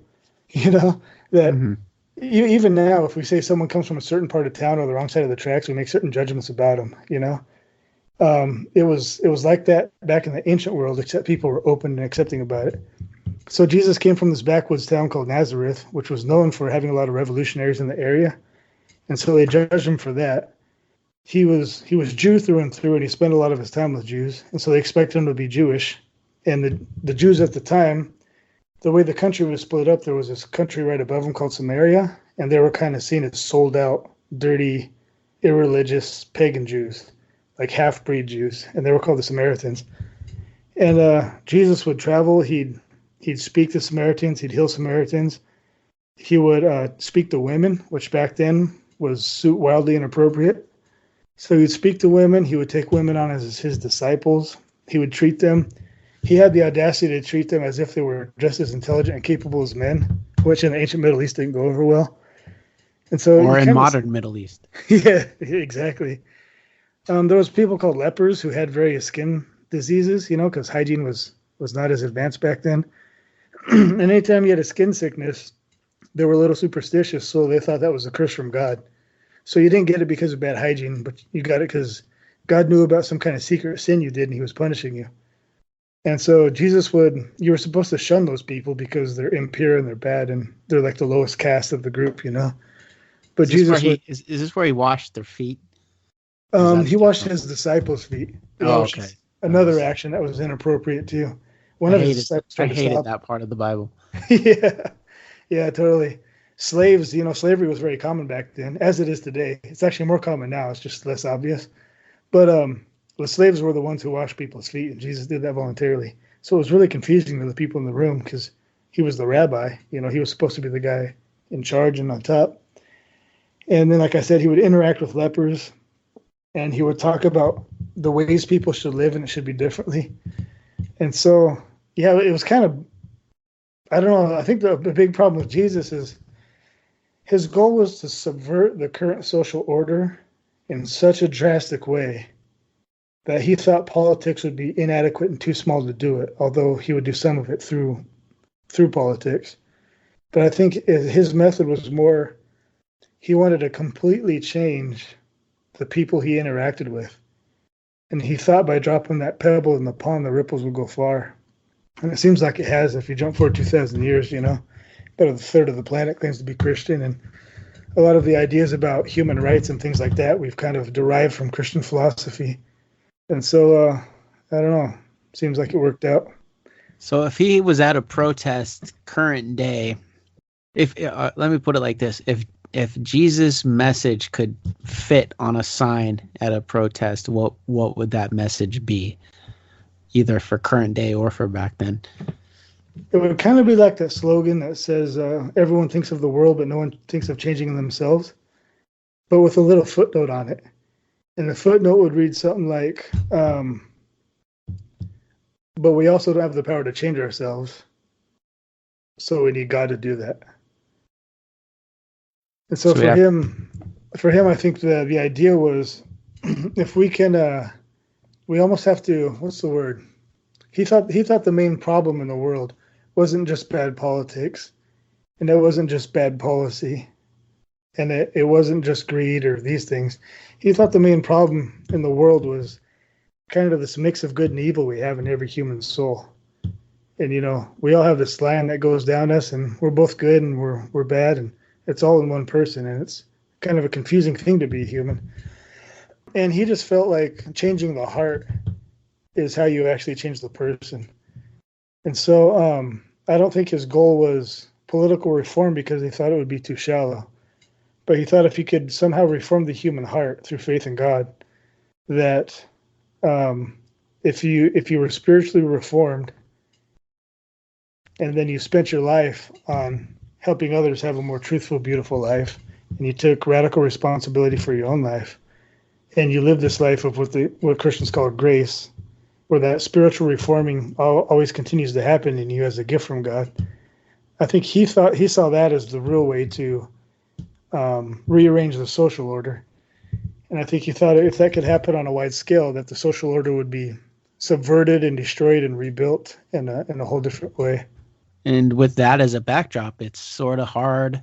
You know, that even now, if we say someone comes from a certain part of town or the wrong side of the tracks, we make certain judgments about them, you know. It was like that back in the ancient world, except people were open and accepting about it. So Jesus came from this backwoods town called Nazareth, which was known for having a lot of revolutionaries in the area. And so they judged him for that. He was Jew through and through, and he spent a lot of his time with Jews. And so they expected him to be Jewish. And the Jews at the time, the way the country was split up, there was this country right above them called Samaria, and they were kind of seen as sold out, dirty, irreligious, pagan Jews, like half-breed Jews, and they were called the Samaritans. And Jesus would travel. He'd speak to Samaritans. He'd heal Samaritans. He would speak to women, which back then was wildly inappropriate. So he'd speak to women. He would take women on as his disciples. He would treat them. He had the audacity to treat them as if they were just as intelligent and capable as men, which in the ancient Middle East didn't go over well. And so, or in modern Middle East. Yeah, exactly. There was people called lepers who had various skin diseases, you know, because hygiene was not as advanced back then. And anytime you had a skin sickness, they were a little superstitious, so they thought that was a curse from God. So you didn't get it because of bad hygiene, but you got it because God knew about some kind of secret sin you did, and he was punishing you. And so you were supposed to shun those people because they're impure and they're bad, and they're like the lowest caste of the group, you know. But is this where he washed their feet? He washed his disciples' feet. Okay. Another action that was inappropriate too. I hated that part of the Bible. Yeah, totally. Slaves, you know, slavery was very common back then, as it is today. It's actually more common now. It's just less obvious. But the slaves were the ones who washed people's feet, and Jesus did that voluntarily. So it was really confusing to the people in the room because he was the rabbi. You know, he was supposed to be the guy in charge and on top. And then, like I said, he would interact with lepers, and he would talk about the ways people should live, and it should be differently. And so, yeah, it was kind of, I don't know, I think the big problem with Jesus is his goal was to subvert the current social order in such a drastic way that he thought politics would be inadequate and too small to do it, although he would do some of it through politics. But I think his method was more, he wanted to completely change the people he interacted with. And he thought by dropping that pebble in the pond, the ripples would go far. And it seems like it has if you jump forward 2,000 years, you know. About a third of the planet claims to be Christian. And a lot of the ideas about human rights and things like that we've kind of derived from Christian philosophy. And so, I don't know. Seems like it worked out. So if he was at a protest current day, if let me put it like this, if Jesus' message could fit on a sign at a protest, what would that message be? Either for current day or for back then? It would kind of be like that slogan that says, everyone thinks of the world, but no one thinks of changing themselves, but with a little footnote on it. And the footnote would read something like, but we also don't have the power to change ourselves, so we need God to do that. And so for him, I think the idea was, if we can, we almost have to, what's the word? He thought the main problem in the world wasn't just bad politics, and it wasn't just bad policy, and it wasn't just greed or these things. He thought the main problem in the world was kind of this mix of good and evil we have in every human soul. And, you know, we all have this line that goes down us, and we're both good and we're bad, and it's all in one person, and it's kind of a confusing thing to be human. And he just felt like changing the heart is how you actually change the person. And so I don't think his goal was political reform because he thought it would be too shallow. But he thought if he could somehow reform the human heart through faith in God, that if you were spiritually reformed and then you spent your life on helping others have a more truthful, beautiful life, and you took radical responsibility for your own life, and you live this life of what Christians call grace, where that spiritual reforming always continues to happen in you as a gift from God. I think he saw that as the real way to rearrange the social order. And I think he thought if that could happen on a wide scale, that the social order would be subverted and destroyed and rebuilt in a whole different way. And with that as a backdrop, it's sort of hard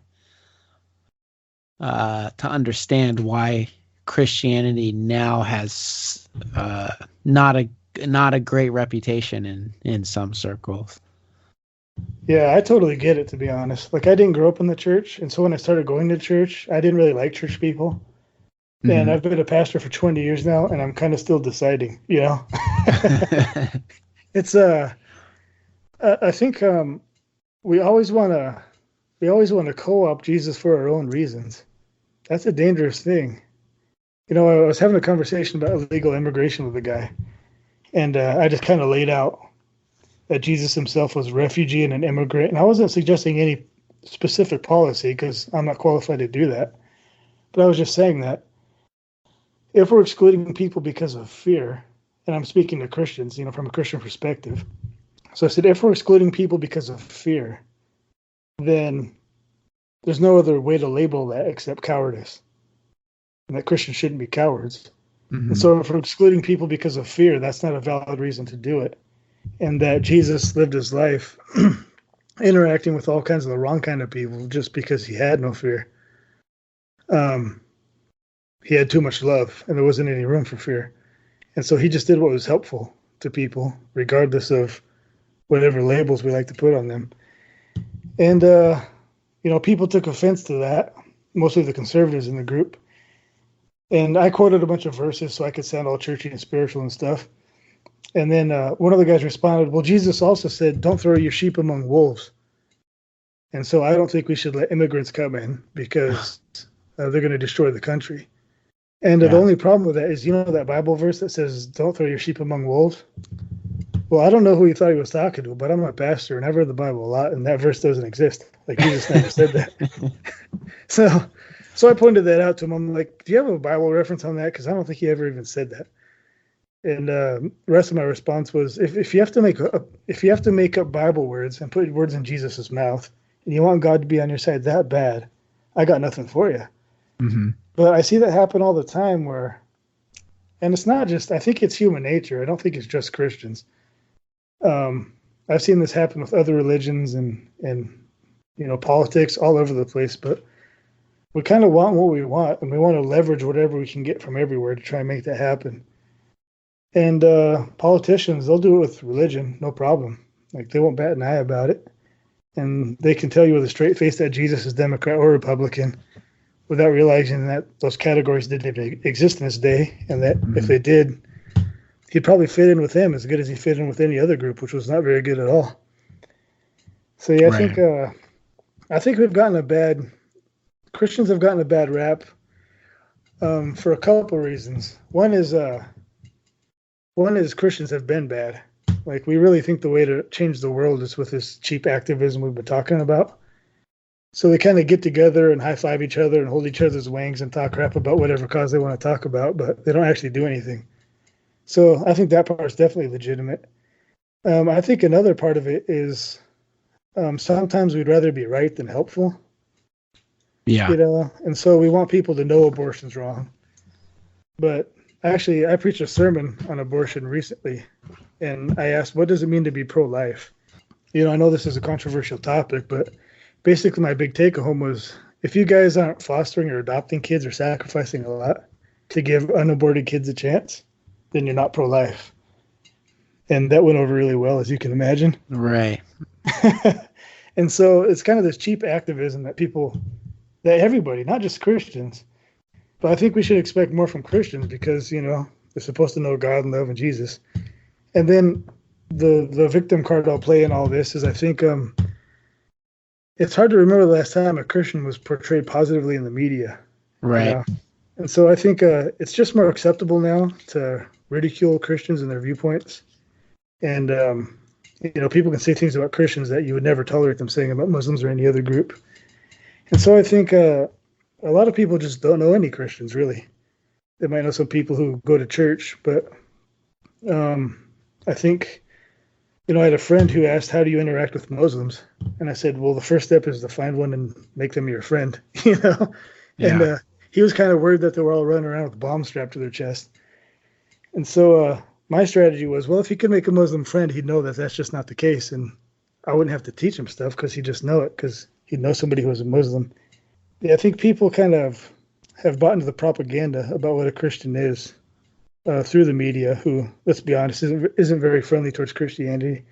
to understand why Christianity now has not a great reputation in some circles. Yeah, I totally get it, to be honest. Like, I didn't grow up in the church, and so when I started going to church, I didn't really like church people. Mm-hmm. And I've been a pastor for 20 years now, and I'm kind of still deciding, you know. It's I think we always want to co-opt Jesus for our own reasons. That's a dangerous thing. You know, I was having a conversation about illegal immigration with a guy, and I just kind of laid out that Jesus himself was a refugee and an immigrant. And I wasn't suggesting any specific policy because I'm not qualified to do that. But I was just saying that if we're excluding people because of fear, and I'm speaking to Christians, you know, from a Christian perspective. So I said, if we're excluding people because of fear, then there's no other way to label that except cowardice. And that Christians shouldn't be cowards. Mm-hmm. And so if we're excluding people because of fear, that's not a valid reason to do it. And that Jesus lived his life interacting with all kinds of the wrong kind of people just because he had no fear. He had too much love, and there wasn't any room for fear. And so he just did what was helpful to people, regardless of whatever labels we like to put on them. And, you know, people took offense to that, mostly the conservatives in the group. And I quoted a bunch of verses so I could sound all churchy and spiritual and stuff. And then one of the guys responded, well, Jesus also said, don't throw your sheep among wolves. And so I don't think we should let immigrants come in because they're going to destroy the country. And the only problem with that is, you know, that Bible verse that says, don't throw your sheep among wolves? Well, I don't know who he thought he was talking to, but I'm a pastor and I've read the Bible a lot, and that verse doesn't exist. Like, Jesus never said that. So I pointed that out to him. I'm like, do you have a Bible reference on that? Because I don't think he ever even said that. And the rest of my response was, if you have to make up Bible words and put words in Jesus's mouth, and you want God to be on your side that bad, I got nothing for you. Mm-hmm. But I see that happen all the time and it's not just, I think it's human nature. I don't think it's just Christians. I've seen this happen with other religions and politics all over the place, but we kind of want what we want, and we want to leverage whatever we can get from everywhere to try and make that happen. And politicians, they'll do it with religion, no problem. Like, they won't bat an eye about it. And they can tell you with a straight face that Jesus is Democrat or Republican without realizing that those categories didn't even exist in his day, and that if they did, he'd probably fit in with them as good as he fit in with any other group, which was not very good at all. So yeah, I think Christians have gotten a bad rap for a couple of reasons. One is Christians have been bad. Like, we really think the way to change the world is with this cheap activism we've been talking about. So they kind of get together and high five each other and hold each other's wings and talk crap about whatever cause they want to talk about, but they don't actually do anything. So I think that part is definitely legitimate. I think another part of it is sometimes we'd rather be right than helpful. Yeah. And so we want people to know abortion's wrong. But actually, I preached a sermon on abortion recently, and I asked, what does it mean to be pro-life? I know this is a controversial topic, but basically my big take-home was, if you guys aren't fostering or adopting kids or sacrificing a lot to give unaborted kids a chance, then you're not pro-life. And that went over really well, as you can imagine. Right. And so it's kind of this cheap activism that everybody, not just Christians, but I think we should expect more from Christians because, they're supposed to know God and love and Jesus. And then the victim card I'll play in all this is, I think it's hard to remember the last time a Christian was portrayed positively in the media. Right. And so I think it's just more acceptable now to ridicule Christians and their viewpoints. And, people can say things about Christians that you would never tolerate them saying about Muslims or any other group. And so I think a lot of people just don't know any Christians, really. They might know some people who go to church, but I think, I had a friend who asked, how do you interact with Muslims? And I said, well, the first step is to find one and make them your friend, Yeah. And he was kind of worried that they were all running around with bombs strapped to their chest. And so my strategy was, well, if he could make a Muslim friend, he'd know that that's just not the case. And I wouldn't have to teach him stuff because he'd just know it because he'd know somebody who was a Muslim. Yeah, I think people kind of have bought into the propaganda about what a Christian is through the media, who, let's be honest, isn't very friendly towards Christianity.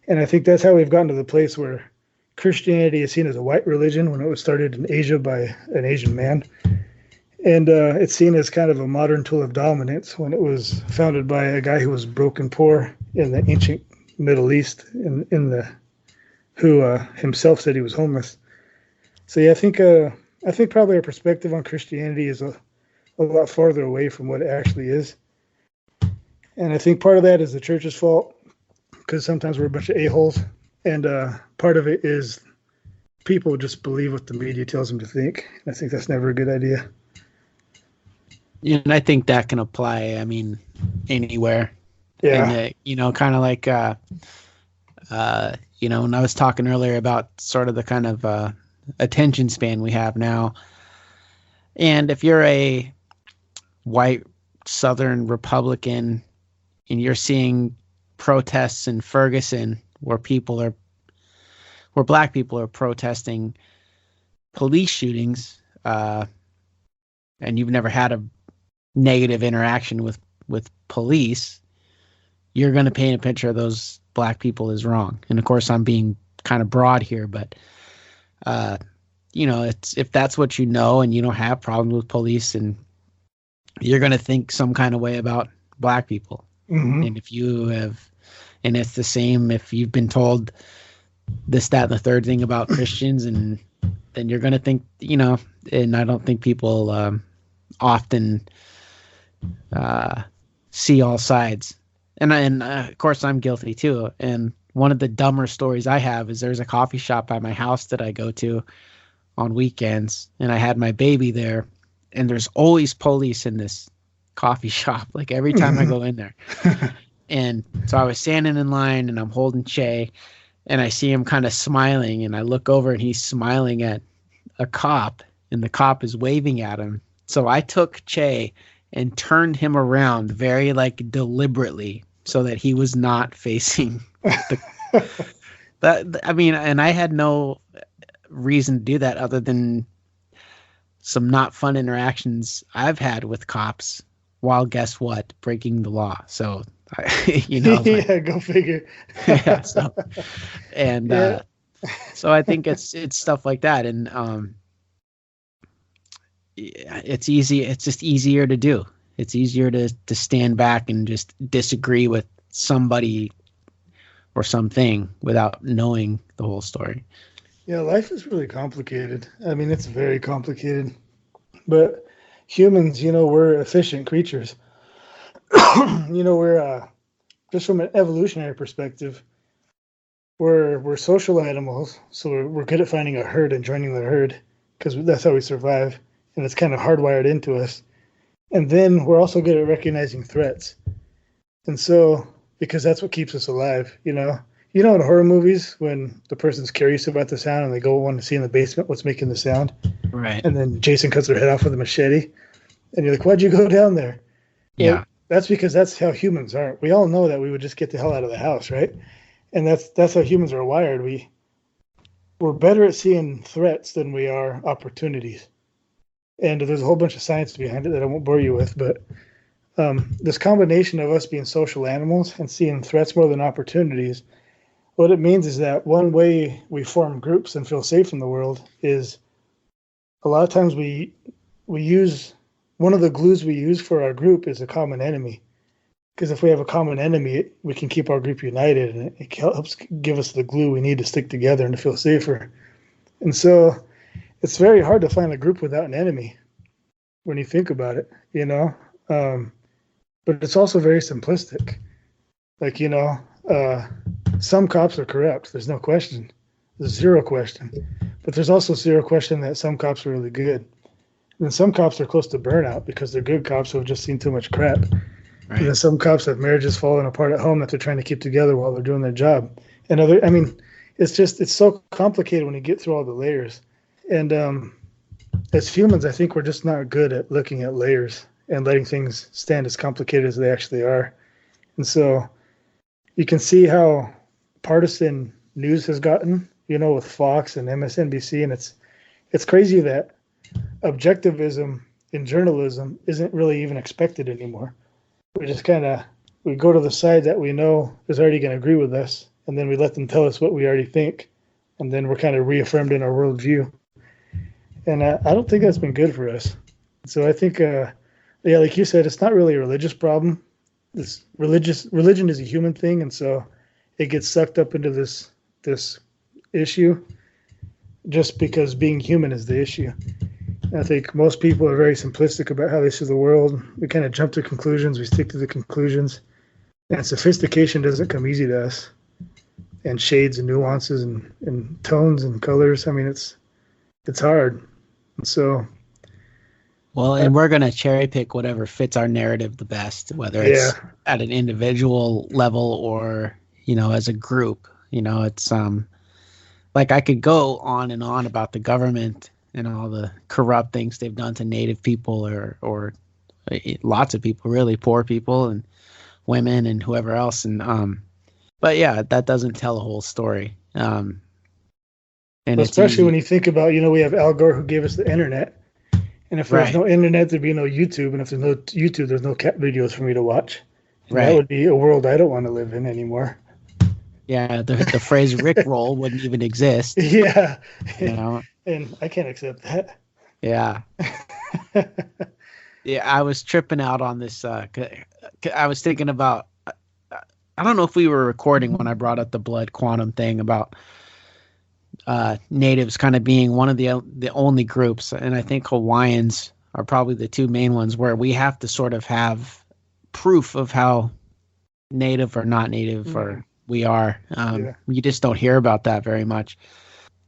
And I think that's how we've gotten to the place where Christianity is seen as a white religion when it was started in Asia by an Asian man. And it's seen as kind of a modern tool of dominance when it was founded by a guy who was broke and poor in the ancient Middle East, who himself said he was homeless. So yeah, I think probably our perspective on Christianity is a lot farther away from what it actually is. And I think part of that is the church's fault, because sometimes we're a bunch of a-holes. And part of it is people just believe what the media tells them to think. And I think that's never a good idea. And I think that can apply, anywhere. Yeah. And, kind of like, when I was talking earlier about sort of the kind of attention span we have now. And if you're a white Southern Republican and you're seeing protests in Ferguson where black people are protesting police shootings, and you've never had a negative interaction with police, you're going to paint a picture of those black people as wrong. And of course, I'm being kind of broad here, but it's, if that's what you know and you don't have problems with police, and you're going to think some kind of way about black people. Mm-hmm. And if you have, and it's the same if you've been told this, that, and the third thing about Christians, and then you're going to think, and I don't think people often see all sides. And of course I'm guilty too. And one of the dumber stories I have is there's a coffee shop by my house that I go to on weekends, and I had my baby there, and there's always police in this coffee shop, like every time I go in there. And so I was standing in line, and I'm holding Che, and I see him kind of smiling, and I look over, and he's smiling at a cop, and the cop is waving at him. So I took Che and turned him around very like deliberately so that he was not facing that. I mean, and I had no reason to do that other than some not fun interactions I've had with cops while, guess what, breaking the law. So yeah, go figure. Yeah, so I think it's stuff like that. And it's easy. It's just easier to do. It's easier to stand back and just disagree with somebody or something without knowing the whole story. Yeah, life is really complicated. I mean, it's very complicated. But humans, we're efficient creatures. We're just from an evolutionary perspective, we're social animals. So we're good at finding a herd and joining the herd because that's how we survive. And it's kind of hardwired into us. And then we're also good at recognizing threats. And so, because that's what keeps us alive, in horror movies, when the person's curious about the sound and they go want to see in the basement what's making the sound. Right. And then Jason cuts their head off with a machete. And you're like, why'd you go down there? Yeah. Well, that's because that's how humans are. We all know that we would just get the hell out of the house, right? And that's how humans are wired. We're better at seeing threats than we are opportunities. And there's a whole bunch of science behind it that I won't bore you with, but this combination of us being social animals and seeing threats more than opportunities, what it means is that one way we form groups and feel safe in the world is a lot of times we use one of the glues we use for our group is a common enemy. Because if we have a common enemy, we can keep our group united, and it helps give us the glue we need to stick together and to feel safer. And so it's very hard to find a group without an enemy when you think about it, but it's also very simplistic. Like, some cops are corrupt. There's no question. There's zero question. But there's also zero question that some cops are really good. And some cops are close to burnout because they're good cops who have just seen too much crap. Right. And then some cops have marriages falling apart at home that they're trying to keep together while they're doing their job. And it's so complicated when you get through all the layers. And as humans, I think we're just not good at looking at layers and letting things stand as complicated as they actually are. And so you can see how partisan news has gotten, with Fox and MSNBC. And it's crazy that objectivism in journalism isn't really even expected anymore. We just we go to the side that we know is already going to agree with us, and then we let them tell us what we already think, and then we're kind of reaffirmed in our worldview. And I don't think that's been good for us. So I think, like you said, it's not really a religious problem. Religion is a human thing, and so it gets sucked up into this issue just because being human is the issue. And I think most people are very simplistic about how they see the world. We kind of jump to conclusions. We stick to the conclusions. And sophistication doesn't come easy to us. And shades and nuances and tones and colors. I mean, it's hard. And so, well, and we're going to cherry pick whatever fits our narrative the best, whether it's at an individual level or, as a group. It's like I could go on and on about the government and all the corrupt things they've done to Native people or lots of people, really poor people and women and whoever else. And but yeah, that doesn't tell a whole story. And especially when you think about, we have Al Gore who gave us the internet. And if there's no internet, there'd be no YouTube. And if there's no YouTube, there's no cat videos for me to watch. And that would be a world I don't want to live in anymore. Yeah, the phrase Rickroll wouldn't even exist. Yeah. And I can't accept that. Yeah. Yeah, I was tripping out on this. I was thinking about, I don't know if we were recording when I brought up the blood quantum thing about natives kind of being one of the only groups. And I think Hawaiians are probably the two main ones where we have to sort of have proof of how native or not native, or we are. Yeah. You just don't hear about that very much.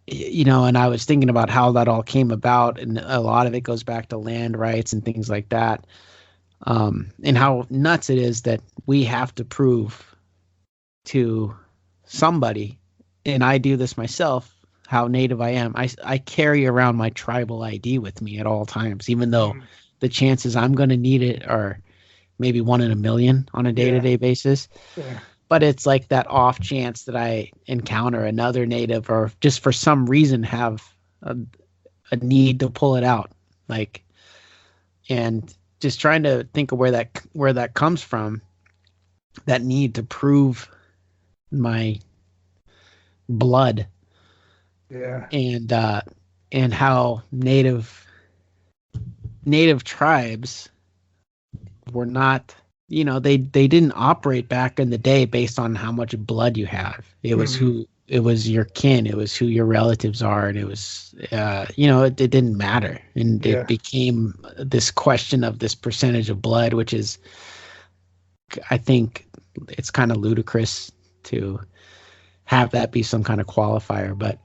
And I was thinking about how that all came about, and a lot of it goes back to land rights and things like that. And how nuts it is that we have to prove to somebody, and I do this myself, how native I am. I carry around my tribal ID with me at all times, even though the chances I'm going to need it are maybe 1 in a million on a day-to-day basis. Yeah. But it's like that off chance that I encounter another native, or just for some reason have a need to pull it out. And just trying to think of where that comes from, that need to prove my blood. Yeah. And how native tribes were not, they didn't operate back in the day based on how much blood you have. It was it was your kin, it was who your relatives are, and it was it didn't matter. And it became this question of this percentage of blood, which is, I think it's kind of ludicrous to have that be some kind of qualifier. But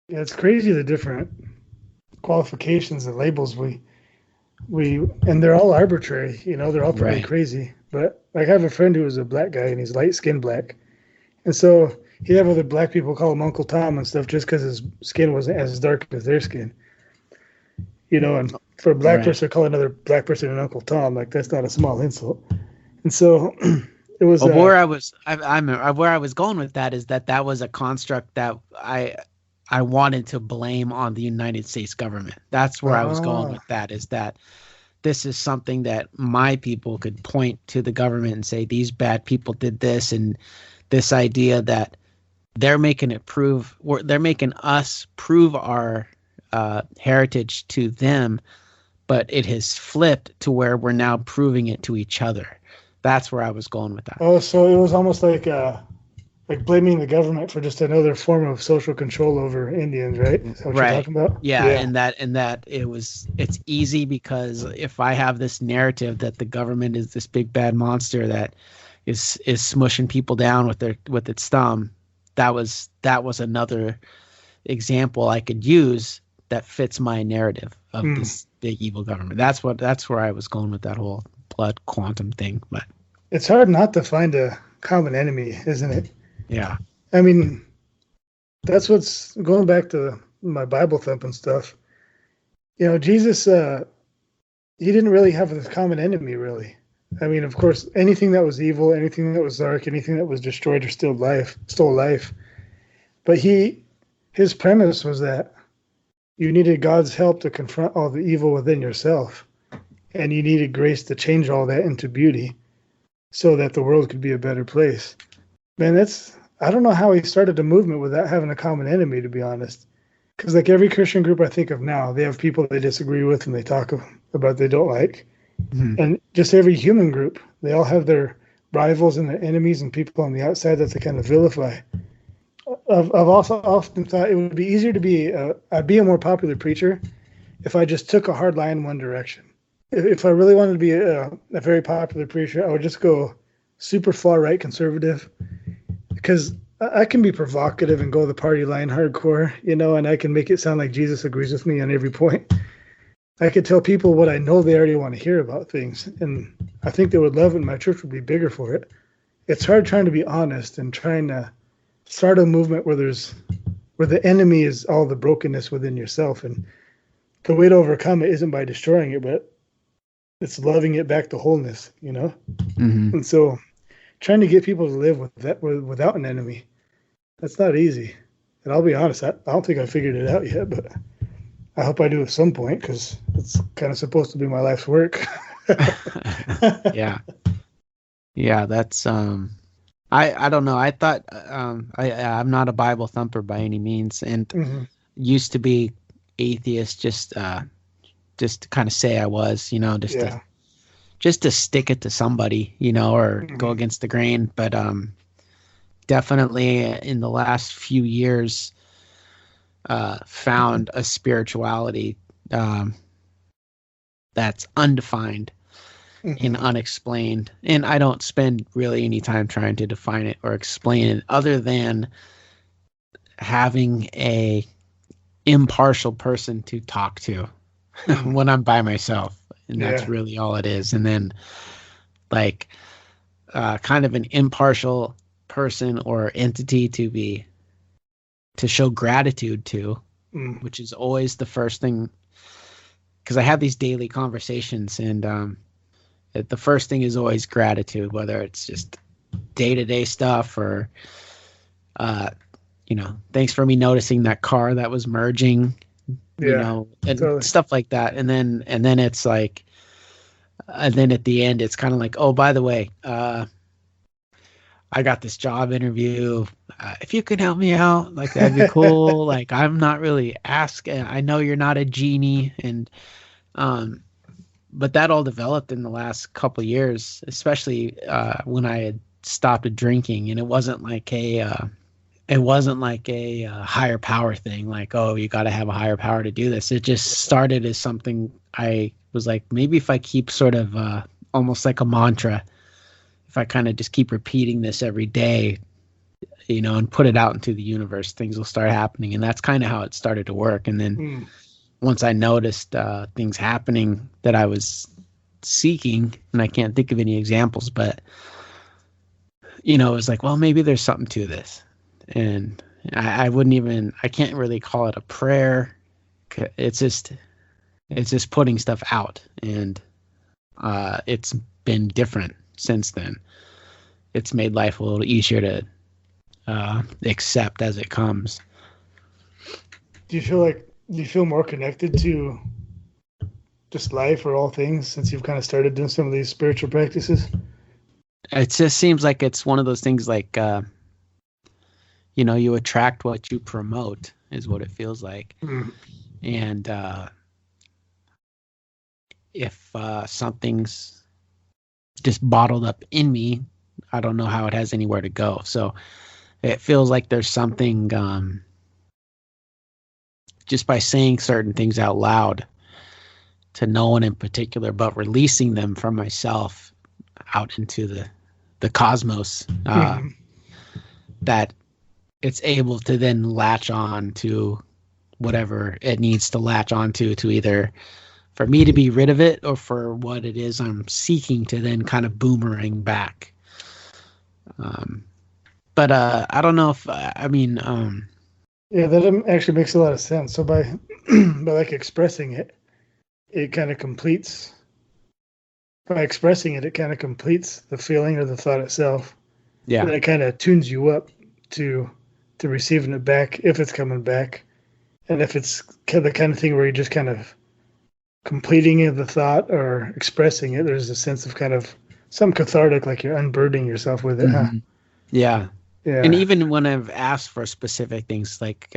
it's crazy the different qualifications and labels we and they're all arbitrary, they're all pretty crazy. But I have a friend who was a black guy, and he's light skinned black, and so he'd have other black people call him Uncle Tom and stuff just because his skin wasn't as dark as their skin, and for a black person to call another black person an Uncle Tom, that's not a small insult. And so it was where I was going with that is that was a construct that I wanted to blame on the United States government. That's where I was going with that, is that this is something that my people could point to the government and say, these bad people did this, and this idea that they're making us prove our heritage to them, but it has flipped to where we're now proving it to each other. That's where I was going with that. Oh, so it was almost like blaming the government for just another form of social control over Indians, right? Is that what you're talking about? Yeah. And that it's easy, because if I have this narrative that the government is this big bad monster that is smushing people down with its thumb, that was another example I could use that fits my narrative of this big evil government. That's where I was going with that whole blood quantum thing. But it's hard not to find a common enemy, isn't it? Yeah. I mean, that's what's going back to my Bible thumping stuff. Jesus, he didn't really have a common enemy, really. I mean, of course, anything that was evil, anything that was dark, anything that was destroyed or stole life. But his premise was that you needed God's help to confront all the evil within yourself. And you needed grace to change all that into beauty so that the world could be a better place. Man, I don't know how he started a movement without having a common enemy, to be honest. Because every Christian group I think of now, they have people they disagree with and they talk about they don't like. And just every human group, they all have their rivals and their enemies and people on the outside that they kind of vilify. I've also often thought it would be easier to I'd be a more popular preacher if I just took a hard line in one direction. If I really wanted to be a very popular preacher, I would just go super far right conservative, because I can be provocative and go the party line hardcore, and I can make it sound like Jesus agrees with me on every point. I could tell people what I know they already want to hear about things, and I think they would love it, and my church would be bigger for it. It's hard trying to be honest and trying to start a movement where the enemy is all the brokenness within yourself, and the way to overcome it isn't by destroying it, but it's loving it back to wholeness, And so trying to get people to live with that without an enemy, that's not easy. And I'll be honest, I don't think I figured it out yet, but I hope I do at some point, because it's kind of supposed to be my life's work. Yeah, that's I don't know. I thought I'm not a Bible thumper by any means, and used to be atheist just to kind of say I was, just to stick it to somebody, or go against the grain. But definitely in the last few years, found a spirituality that's undefined, and unexplained. And I don't spend really any time trying to define it or explain it other than having a impartial person to talk to when I'm by myself. And that's really all it is. And then like kind of an impartial person or entity to show gratitude to, which is always the first thing, because I have these daily conversations, and the first thing is always gratitude, whether it's just day-to-day stuff or thanks for me noticing that car that was merging, and totally. Stuff like that. And then it's like, and then at the end, it's kind of like, oh, by the way, I got this job interview. If you could help me out, like that'd be cool. Like I'm not really asking. I know you're not a genie, and but that all developed in the last couple of years, especially when I had stopped drinking, and it wasn't like a higher power thing. Like, oh, you got to have a higher power to do this. It just started as something I was like, maybe if I keep sort of almost like a mantra, if I kind of just keep repeating this every day, and put it out into the universe, things will start happening. And that's kind of how it started to work. And then once I noticed things happening that I was seeking, and I can't think of any examples, but, it was like, well, maybe there's something to this. And I can't really call it a prayer. It's just putting stuff out. And it's been different since then. It's made life a little easier to accept as it comes. Do you feel more connected to just life or all things since you've kind of started doing some of these spiritual practices? It just seems like it's one of those things like, you attract what you promote is what it feels like. And if something's just bottled up in me, I don't know how it has anywhere to go. So it feels like there's something just by saying certain things out loud to no one in particular, but releasing them from myself out into the cosmos, that it's able to then latch on to whatever it needs to latch onto, to either for me to be rid of it or for what it is I'm seeking to then kind of boomerang back. But I don't know if that actually makes a lot of sense. So by like expressing it, it kind of completes. By expressing it, it kind of completes the feeling or the thought itself. Yeah, and it kind of tunes you up to receiving it back if it's coming back, and if it's the kind of thing where you're just kind of completing the thought or expressing it, there's a sense of kind of some cathartic, like you're unburdening yourself with it. Mm-hmm. Yeah. And even when I've asked for specific things, like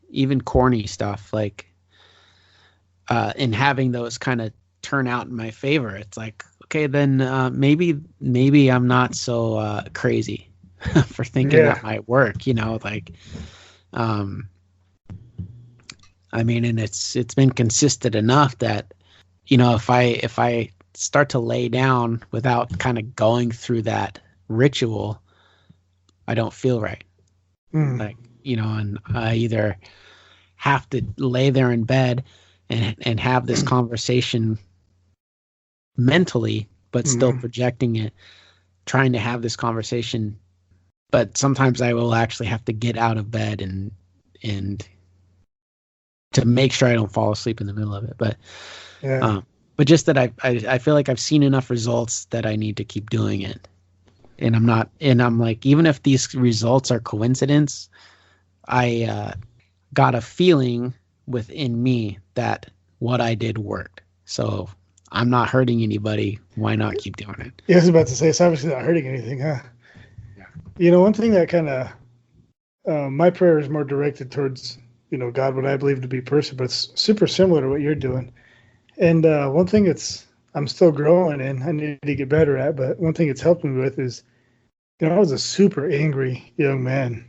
even corny stuff, like and having those kind of turn out in my favor, it's like, okay, then maybe I'm not so crazy for thinking that might work, like and it's been consistent enough that, if I start to lay down without kind of going through that ritual, I don't feel right. Like, and I either have to lay there in bed and have this conversation mentally, but still projecting it, trying to have this conversation. But sometimes I will actually have to get out of bed and to make sure I don't fall asleep in the middle of it. But but just that I feel like I've seen enough results that I need to keep doing it. And I'm like, even if these results are coincidence, I got a feeling within me that what I did worked. So I'm not hurting anybody. Why not keep doing it? Yeah, I was about to say, it's obviously not hurting anything, huh? Yeah. One thing that kind of, my prayer is more directed towards, God, what I believe to be person, but it's super similar to what you're doing. And one thing I'm still growing in, I need to get better at, but one thing it's helped me with is, I was a super angry young man,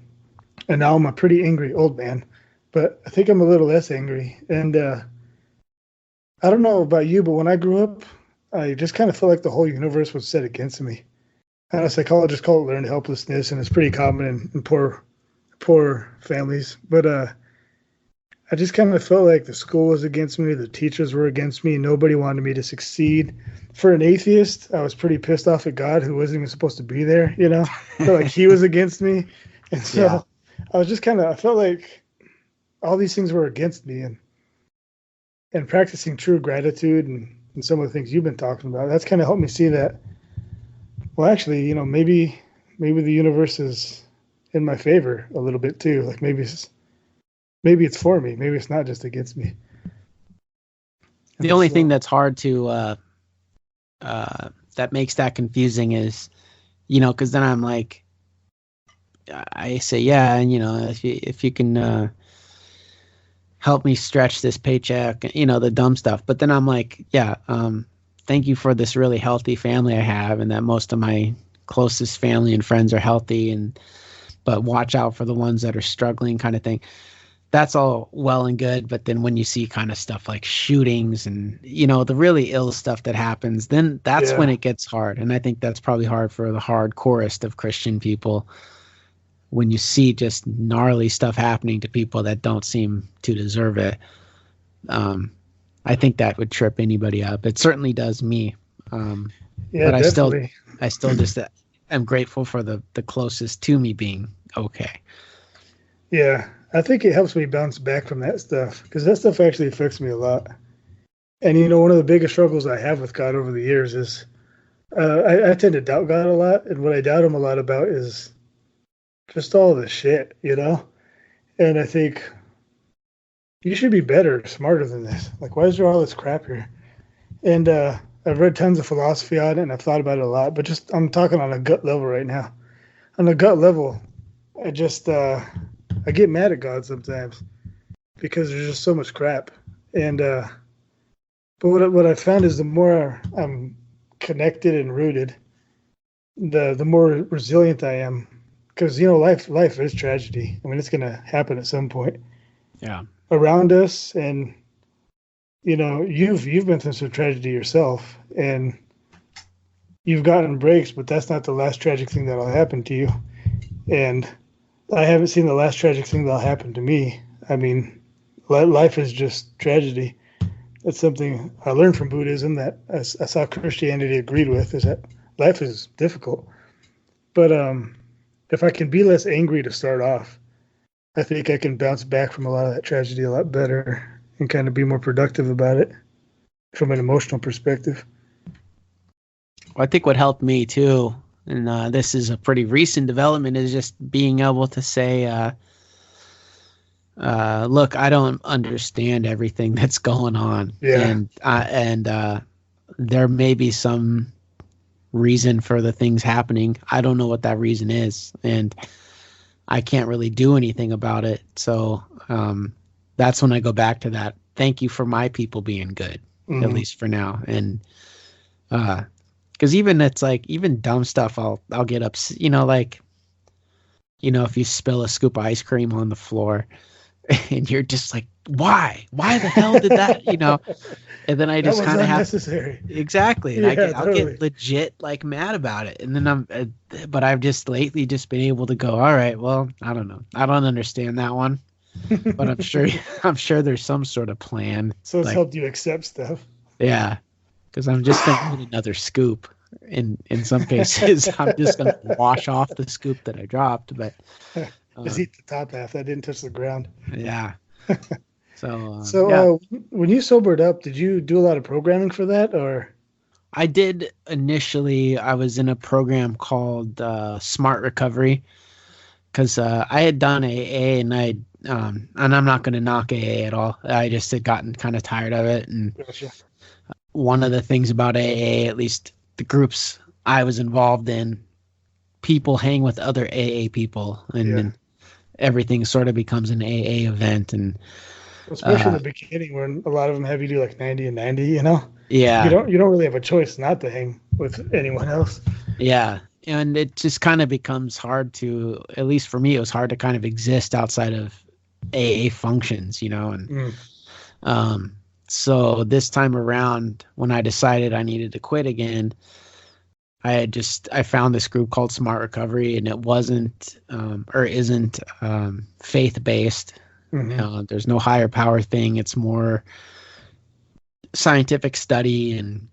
and now I'm a pretty angry old man, but I think I'm a little less angry. And I don't know about you, but when I grew up, I just kind of felt like the whole universe was set against me. I know psychologists call it learned helplessness, and it's pretty common in poor families. But I just kind of felt like the school was against me, the teachers were against me, nobody wanted me to succeed. For an atheist, I was pretty pissed off at God, who wasn't even supposed to be there, you know? I felt like he was against me. And so I was just I felt like all these things were against me, and practicing true gratitude and some of the things you've been talking about, that's kind of helped me see that, well, actually, you know, maybe the universe is in my favor a little bit too. Like maybe it's for me. Maybe it's not just against me. The only thing that's hard to that makes that confusing is, you know, because then I'm like, I say, yeah, and you know, if you can help me stretch this paycheck, you know, the dumb stuff. But then I'm like, yeah, thank you for this really healthy family I have, and that most of my closest family and friends are healthy, but watch out for the ones that are struggling, kind of thing. That's all well and good, but then when you see kind of stuff like shootings and, you know, the really ill stuff that happens, then that's when it gets hard. And I think that's probably hard for the hardcorest of Christian people, when you see just gnarly stuff happening to people that don't seem to deserve it. I think that would trip anybody up. It certainly does me. But definitely. I still just am grateful for the closest to me being okay. Yeah, I think it helps me bounce back from that stuff, because that stuff actually affects me a lot. And, you know, one of the biggest struggles I have with God over the years is I tend to doubt God a lot. And what I doubt him a lot about is just all the shit, you know? And I think you should be better, smarter than this. Like, why is there all this crap here? And I've read tons of philosophy on it, and I've thought about it a lot, but just I'm talking on a gut level right now. On a gut level, I just I get mad at God sometimes because there's just so much crap. And but what I found is the more I'm connected and rooted, the more resilient I am. Because, you know, life is tragedy. I mean, it's going to happen at some point. Yeah. Around us, and, you know, you've been through some tragedy yourself, and you've gotten breaks, but that's not the last tragic thing that'll happen to you. And I haven't seen the last tragic thing that'll happen to me. I mean, life is just tragedy. That's something I learned from Buddhism that I saw Christianity agreed with, is that life is difficult. But if I can be less angry to start off, I think I can bounce back from a lot of that tragedy a lot better and kind of be more productive about it from an emotional perspective. Well, I think what helped me too, and this is a pretty recent development, is just being able to say, look, I don't understand everything that's going on. Yeah. And there may be some reason for the things happening. I don't know what that reason is, and I can't really do anything about it. So that's when I go back to that. Thank you for my people being good, at least for now. And because even it's like, even dumb stuff, I'll get upset. You know, like, you know, if you spill a scoop of ice cream on the floor, and you're just like, why the hell did that, you know? And then I just kind of have exactly, and I'll get legit like mad about it. And then but I've just lately just been able to go, all right, well, I don't know, I don't understand that one, but I'm sure there's some sort of plan. So it's helped you accept stuff. Yeah, because I'm just gonna get another scoop. In some cases, I'm just gonna wash off the scoop that I dropped, but. Just eat the top half. That didn't touch the ground. Yeah. So when you sobered up, did you do a lot of programming for that, or? I did initially. I was in a program called Smart Recovery, because I had done AA, and and I'm not going to knock AA at all. I just had gotten kind of tired of it, and Gotcha. One of the things about AA, at least the groups I was involved in, people hang with other AA people, and everything sort of becomes an AA event. And especially in the beginning, when a lot of them have you do like 90 and 90, you know? Yeah. You don't really have a choice not to hang with anyone else. Yeah. And it just kind of becomes hard to, at least for me, it was hard to kind of exist outside of AA functions, you know? And So this time around, when I decided I needed to quit again, I found this group called Smart Recovery, and it wasn't or isn't faith-based. Mm-hmm. There's no higher power thing. It's more scientific study, and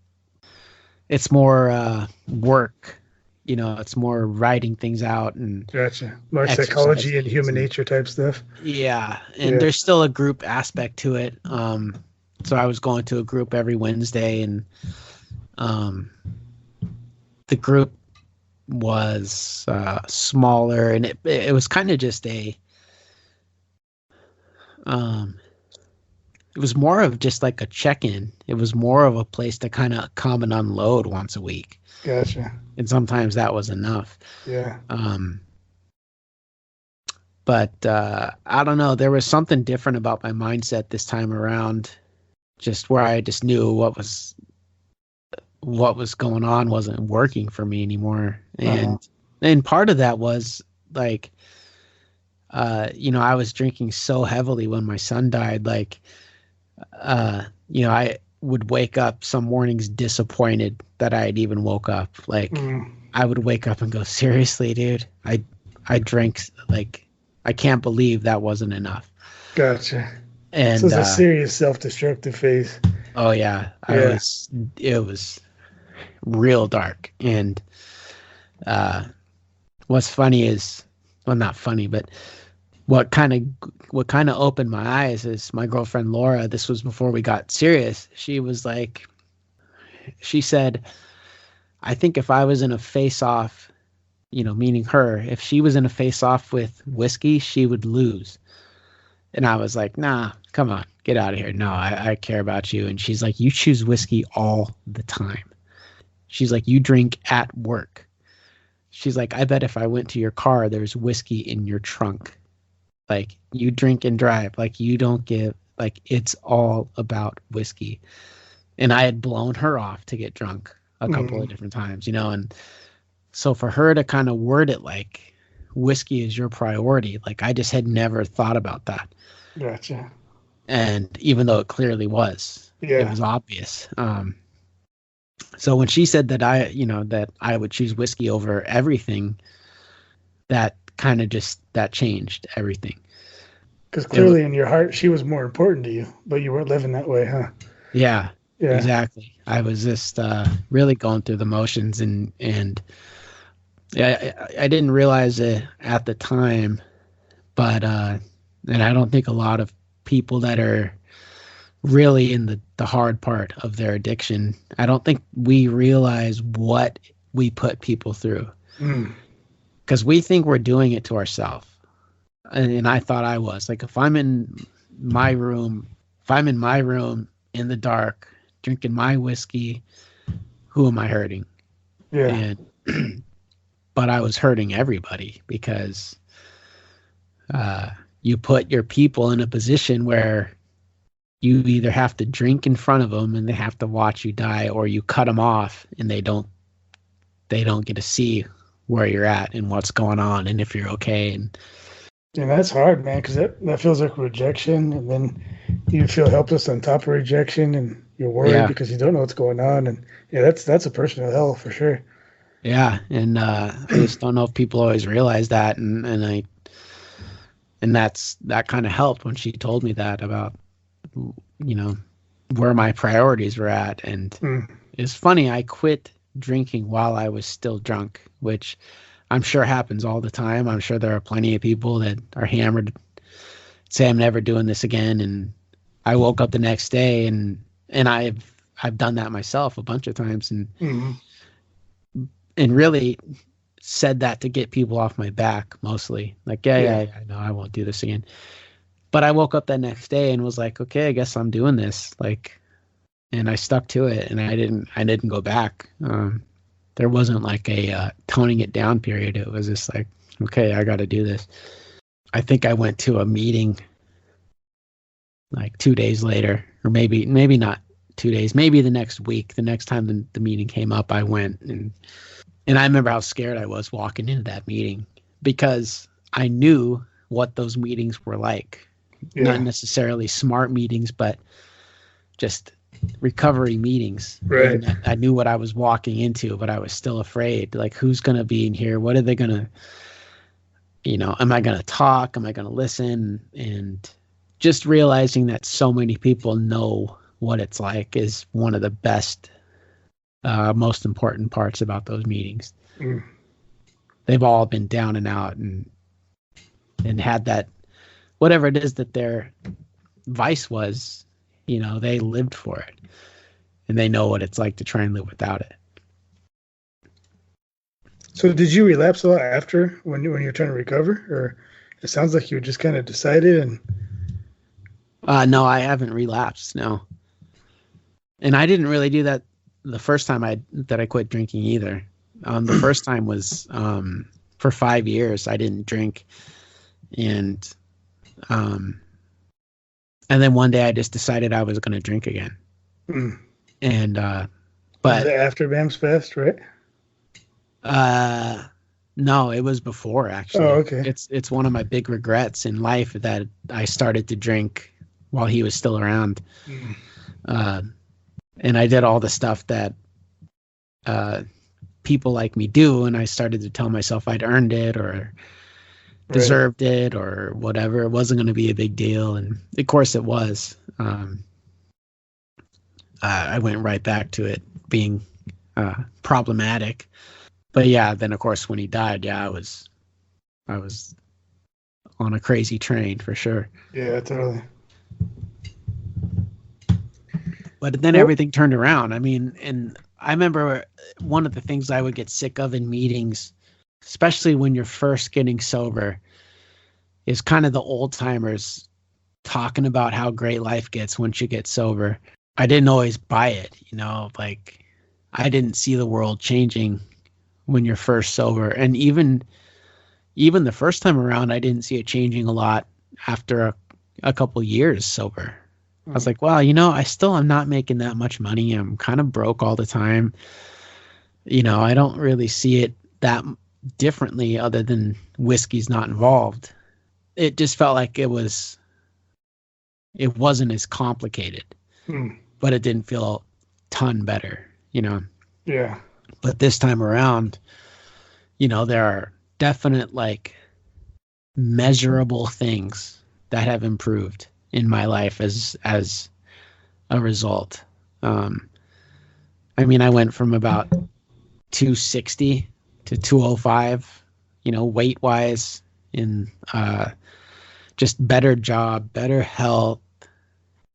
it's more work. It's more writing things out and Gotcha. More psychology and human nature type stuff. Yeah, and there's still a group aspect to it. So I was going to a group every Wednesday, and the group was smaller, and it was kind of just it was more of just like a check-in. It was more of a place to kind of come and unload once a week. Gotcha. And sometimes that was enough. Yeah. But I don't know. There was something different about my mindset this time around, just where I just knew what was going on wasn't working for me anymore. And part of that was like, I was drinking so heavily when my son died. Like, I would wake up some mornings disappointed that I had even woke up. Like, I would wake up and go, seriously, dude, I drank, like, I can't believe that wasn't enough. Gotcha. And so it's a serious self-destructive phase. Oh yeah. It was real dark. And what's funny is, well, not funny, but what kind of opened my eyes is my girlfriend Laura. This was before we got serious. She said, I think if I was in a face-off, meaning her, if she was in a face-off with whiskey, she would lose. And I was like, nah, come on, get out of here. No, I care about you. And she's like, you choose whiskey all the time. She's like, you drink at work. She's like, I bet if I went to your car, there's whiskey in your trunk. Like, you drink and drive. Like, you don't give, like, it's all about whiskey. And I had blown her off to get drunk a couple of different times, and so for her to kind of word it like whiskey is your priority, like, I just had never thought about that. Gotcha. And even though it clearly was, it was obvious. So when she said that that I would choose whiskey over everything, that kind of that changed everything. Because clearly in your heart, she was more important to you, but you weren't living that way, huh? Yeah, exactly. I was just really going through the motions, and I didn't realize it at the time, but and I don't think a lot of people that are really in the hard part of their addiction, I don't think we realize what we put people through, because we think we're doing it to ourselves. And I thought I was, like, if I'm in my room in the dark drinking my whiskey, who am I hurting? Yeah. But I was hurting everybody, because you put your people in a position where you either have to drink in front of them and they have to watch you die, or you cut them off and they don't get to see where you're at and what's going on and if you're okay. And that's hard, man, because that feels like rejection, and then you feel helpless on top of rejection, and you're worried because you don't know what's going on, and that's a personal hell for sure. Yeah, and I just don't know if people always realize that, and that kind of helped when she told me that about where my priorities were at. And it's funny, I quit drinking while I was still drunk, which I'm sure happens all the time. I'm sure there are plenty of people that are hammered, say, I'm never doing this again. And I woke up the next day, and I've done that myself a bunch of times, and really said that to get people off my back, mostly. Like, I know I won't do this again. But I woke up that next day and was like, okay, I guess I'm doing this. Like, and I stuck to it, and I didn't go back. There wasn't like a toning it down period. It was just like, okay, I got to do this. I think I went to a meeting like 2 days later, or maybe not 2 days, maybe the next week. The next time the meeting came up, I went, and I remember how scared I was walking into that meeting, because I knew what those meetings were like. Not necessarily smart meetings, but just recovery meetings. Right. And I knew what I was walking into, but I was still afraid. Like, who's going to be in here? What are they going to, am I going to talk? Am I going to listen? And just realizing that so many people know what it's like is one of the best, most important parts about those meetings. Mm. They've all been down and out and had that, whatever it is that their vice was, they lived for it, and they know what it's like to try and live without it. So did you relapse a lot after when you were trying to recover, or it sounds like you just kind of decided and? No, I haven't relapsed. No, and I didn't really do that the first time I quit drinking either. The first time was for 5 years I didn't drink, and then one day I just decided I was going to drink again. Mm. And was it after Bam's Fest, right? No, it was before, actually. Oh, okay. It's one of my big regrets in life that I started to drink while he was still around. Mm. And I did all the stuff that people like me do, and I started to tell myself I'd earned it or deserved it or whatever. It wasn't going to be a big deal, and of course it was. I went right back to it being problematic. But yeah, then of course when he died, I was on a crazy train for sure. Yeah, totally. But then everything turned around. I mean, and I remember one of the things I would get sick of in meetings, especially when you're first getting sober, is kind of the old timers talking about how great life gets once you get sober. I didn't always buy it, like I didn't see the world changing when you're first sober. And even the first time around, I didn't see it changing a lot after a couple years sober. I was like, well, I still am not making that much money. I'm kind of broke all the time. I don't really see it that differently other than whiskey's not involved. It just felt like it wasn't as complicated, but it didn't feel a ton better, Yeah. But this time around, there are definite, like, measurable things that have improved in my life as a result. I went from about 260 to 205, weight wise, in just better job, better health,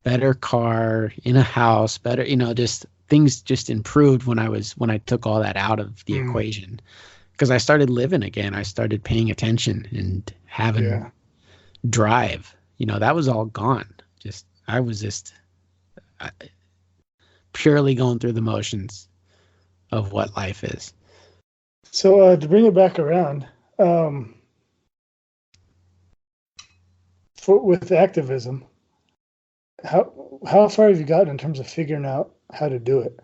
better car, in a house, better, just things just improved when I took all that out of the equation, because I started living again. I started paying attention and having drive. That was all gone. I was just purely going through the motions of what life is. So to bring it back around, with activism, how far have you gotten in terms of figuring out how to do it?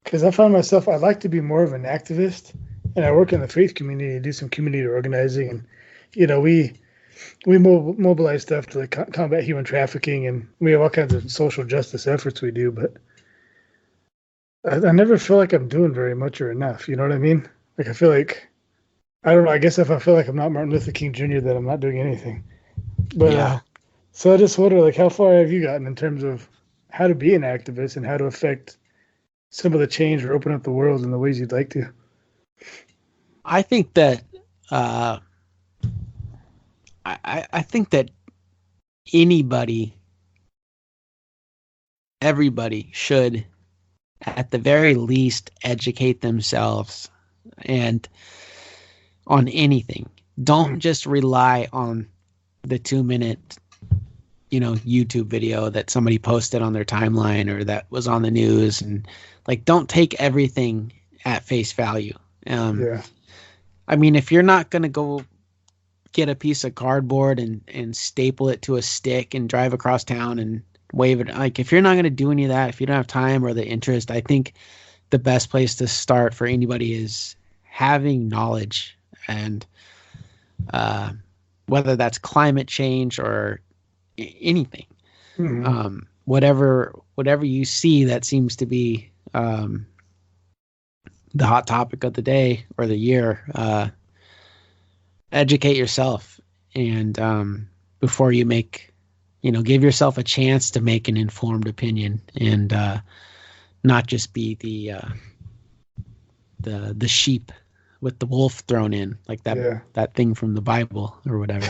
Because I find myself, I'd like to be more of an activist, and I work in the faith community, do some community organizing, and we mobilize stuff to combat human trafficking, and we have all kinds of social justice efforts we do, but I never feel like I'm doing very much or enough. You know what I mean? Like, I feel like, I don't know, I guess if I feel like I'm not Martin Luther King Jr., then I'm not doing anything. But so I just wonder, like, how far have you gotten in terms of how to be an activist and how to affect some of the change or open up the world in the ways you'd like to? I think that I think that everybody should, at the very least, educate themselves and on anything. Don't just rely on the 2-minute, YouTube video that somebody posted on their timeline or that was on the news, and don't take everything at face value. If you're not going to go get a piece of cardboard and staple it to a stick and drive across town and wave it, if you're not going to do any of that, if you don't have time or the interest, I think the best place to start for anybody is having knowledge, and whether that's climate change or anything. whatever you see that seems to be the hot topic of the day or the year, educate yourself, and before you make, give yourself a chance to make an informed opinion, and not just be the sheep with the wolf thrown in, like that thing from the Bible or whatever.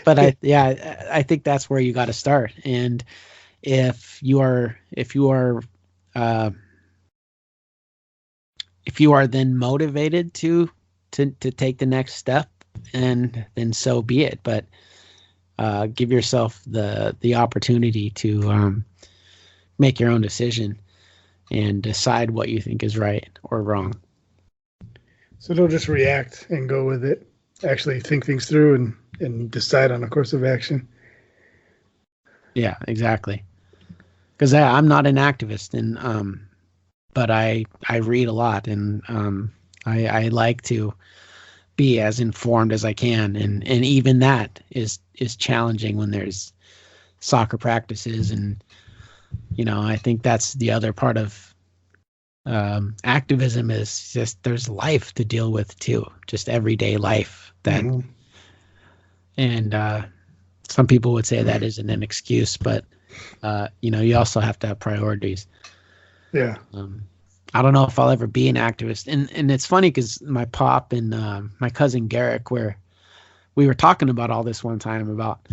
But I think that's where you got to start. And if you are then motivated to take the next step, and then so be it. But give yourself the opportunity to make your own decision and decide what you think is right or wrong. So don't just react and go with it. Actually think things through and decide on a course of action. Yeah, exactly. Because I'm not an activist, and but I read a lot, and I like to be as informed as I can, and even that is challenging when there's soccer practices, and I think that's the other part of activism, is just there's life to deal with too, just everyday life that, and some people would say that isn't an excuse, but you also have to have priorities. Yeah. I don't know if I'll ever be an activist, and it's funny because my pop and my cousin Garrick, we were talking about all this one time about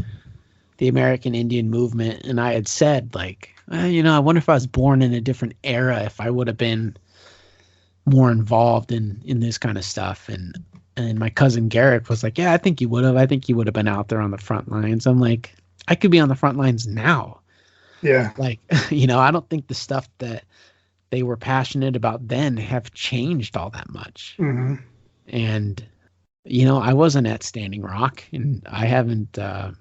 the American Indian movement, and I had said, like, I wonder if I was born in a different era, if I would have been more involved in this kind of stuff. And my cousin Garrett was like, yeah, I think you would have. I think you would have been out there on the front lines. I'm like, I could be on the front lines now. Yeah. Like, I don't think the stuff that they were passionate about then have changed all that much. Mm-hmm. And, I wasn't at Standing Rock, and I haven't gone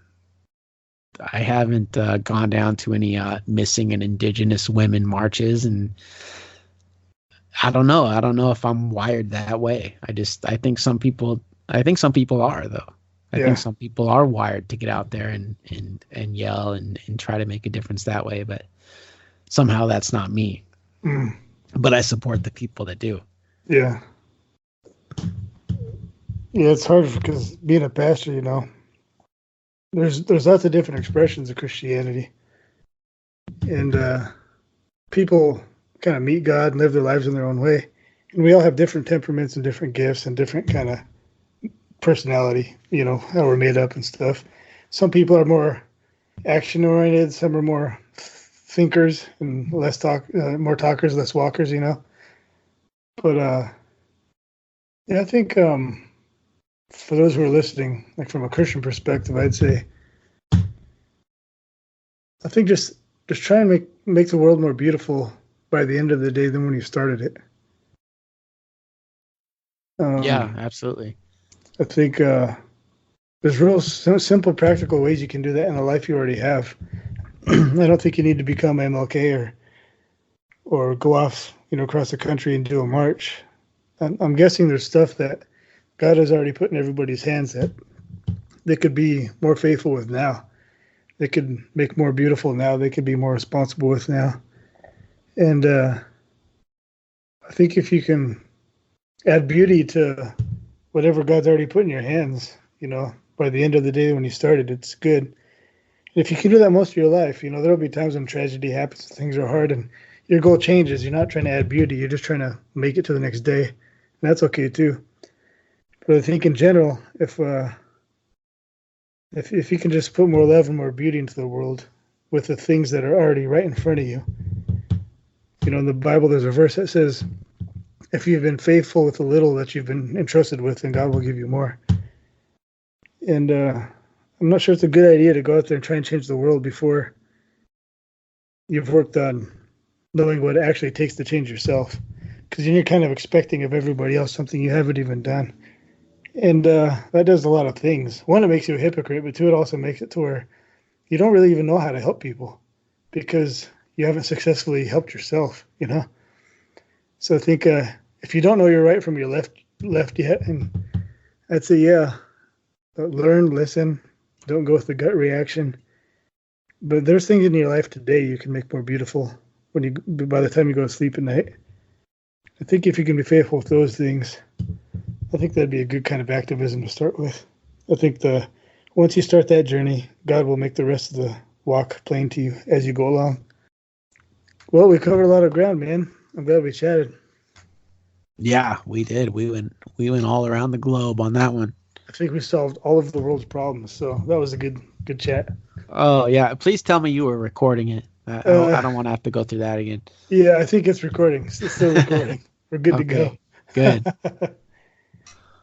down to any missing and indigenous women marches, and I don't know if I'm wired that way. I think some people are, though. I think some people are wired to get out there and yell and try to make a difference that way, but somehow that's not me. But I support the people that do. Yeah. Yeah, it's hard because being a pastor, there's lots of different expressions of Christianity, and people kind of meet God and live their lives in their own way, and we all have different temperaments and different gifts and different kind of personality, how we're made up and stuff. Some people are more action oriented, some are more thinkers and less more talkers, less walkers, but I think for those who are listening, like from a Christian perspective, I'd say, I think just try and make the world more beautiful by the end of the day than when you started it. Yeah, absolutely. I think there's real simple, practical ways you can do that in the life you already have. I don't think you need to become MLK or go off, across the country and do a march. I'm guessing there's stuff that God has already put in everybody's hands that they could be more faithful with now. They could make more beautiful now. They could be more responsible with now. And I think if you can add beauty to whatever God's already put in your hands, by the end of the day when you started, it's good. And if you can do that most of your life, there'll be times when tragedy happens, things are hard, and your goal changes. You're not trying to add beauty. You're just trying to make it to the next day. And that's okay too. But I think in general, if you can just put more love and more beauty into the world with the things that are already right in front of you. In the Bible, there's a verse that says, if you've been faithful with the little that you've been entrusted with, then God will give you more. And I'm not sure it's a good idea to go out there and try and change the world before you've worked on knowing what it actually takes to change yourself. Because then you're kind of expecting of everybody else something you haven't even done. And that does a lot of things. One, it makes you a hypocrite, but two, it also makes it to where you don't really even know how to help people because you haven't successfully helped yourself, So I think if you don't know your right from your left yet, and I'd say, learn, listen, don't go with the gut reaction, But there's things in your life today you can make more beautiful by the time you go to sleep at night. I think if you can be faithful with those things, I think that'd be a good kind of activism to start with. I think once you start that journey, God will make the rest of the walk plain to you as you go along. Well, we covered a lot of ground, man. I'm glad we chatted. Yeah, we did. We went all around the globe on that one. I think we solved all of the world's problems, so that was a good chat. Oh yeah, please tell me you were recording it. I don't want to have to go through that again. Yeah, I think it's recording. It's still recording. We're good to go. Good.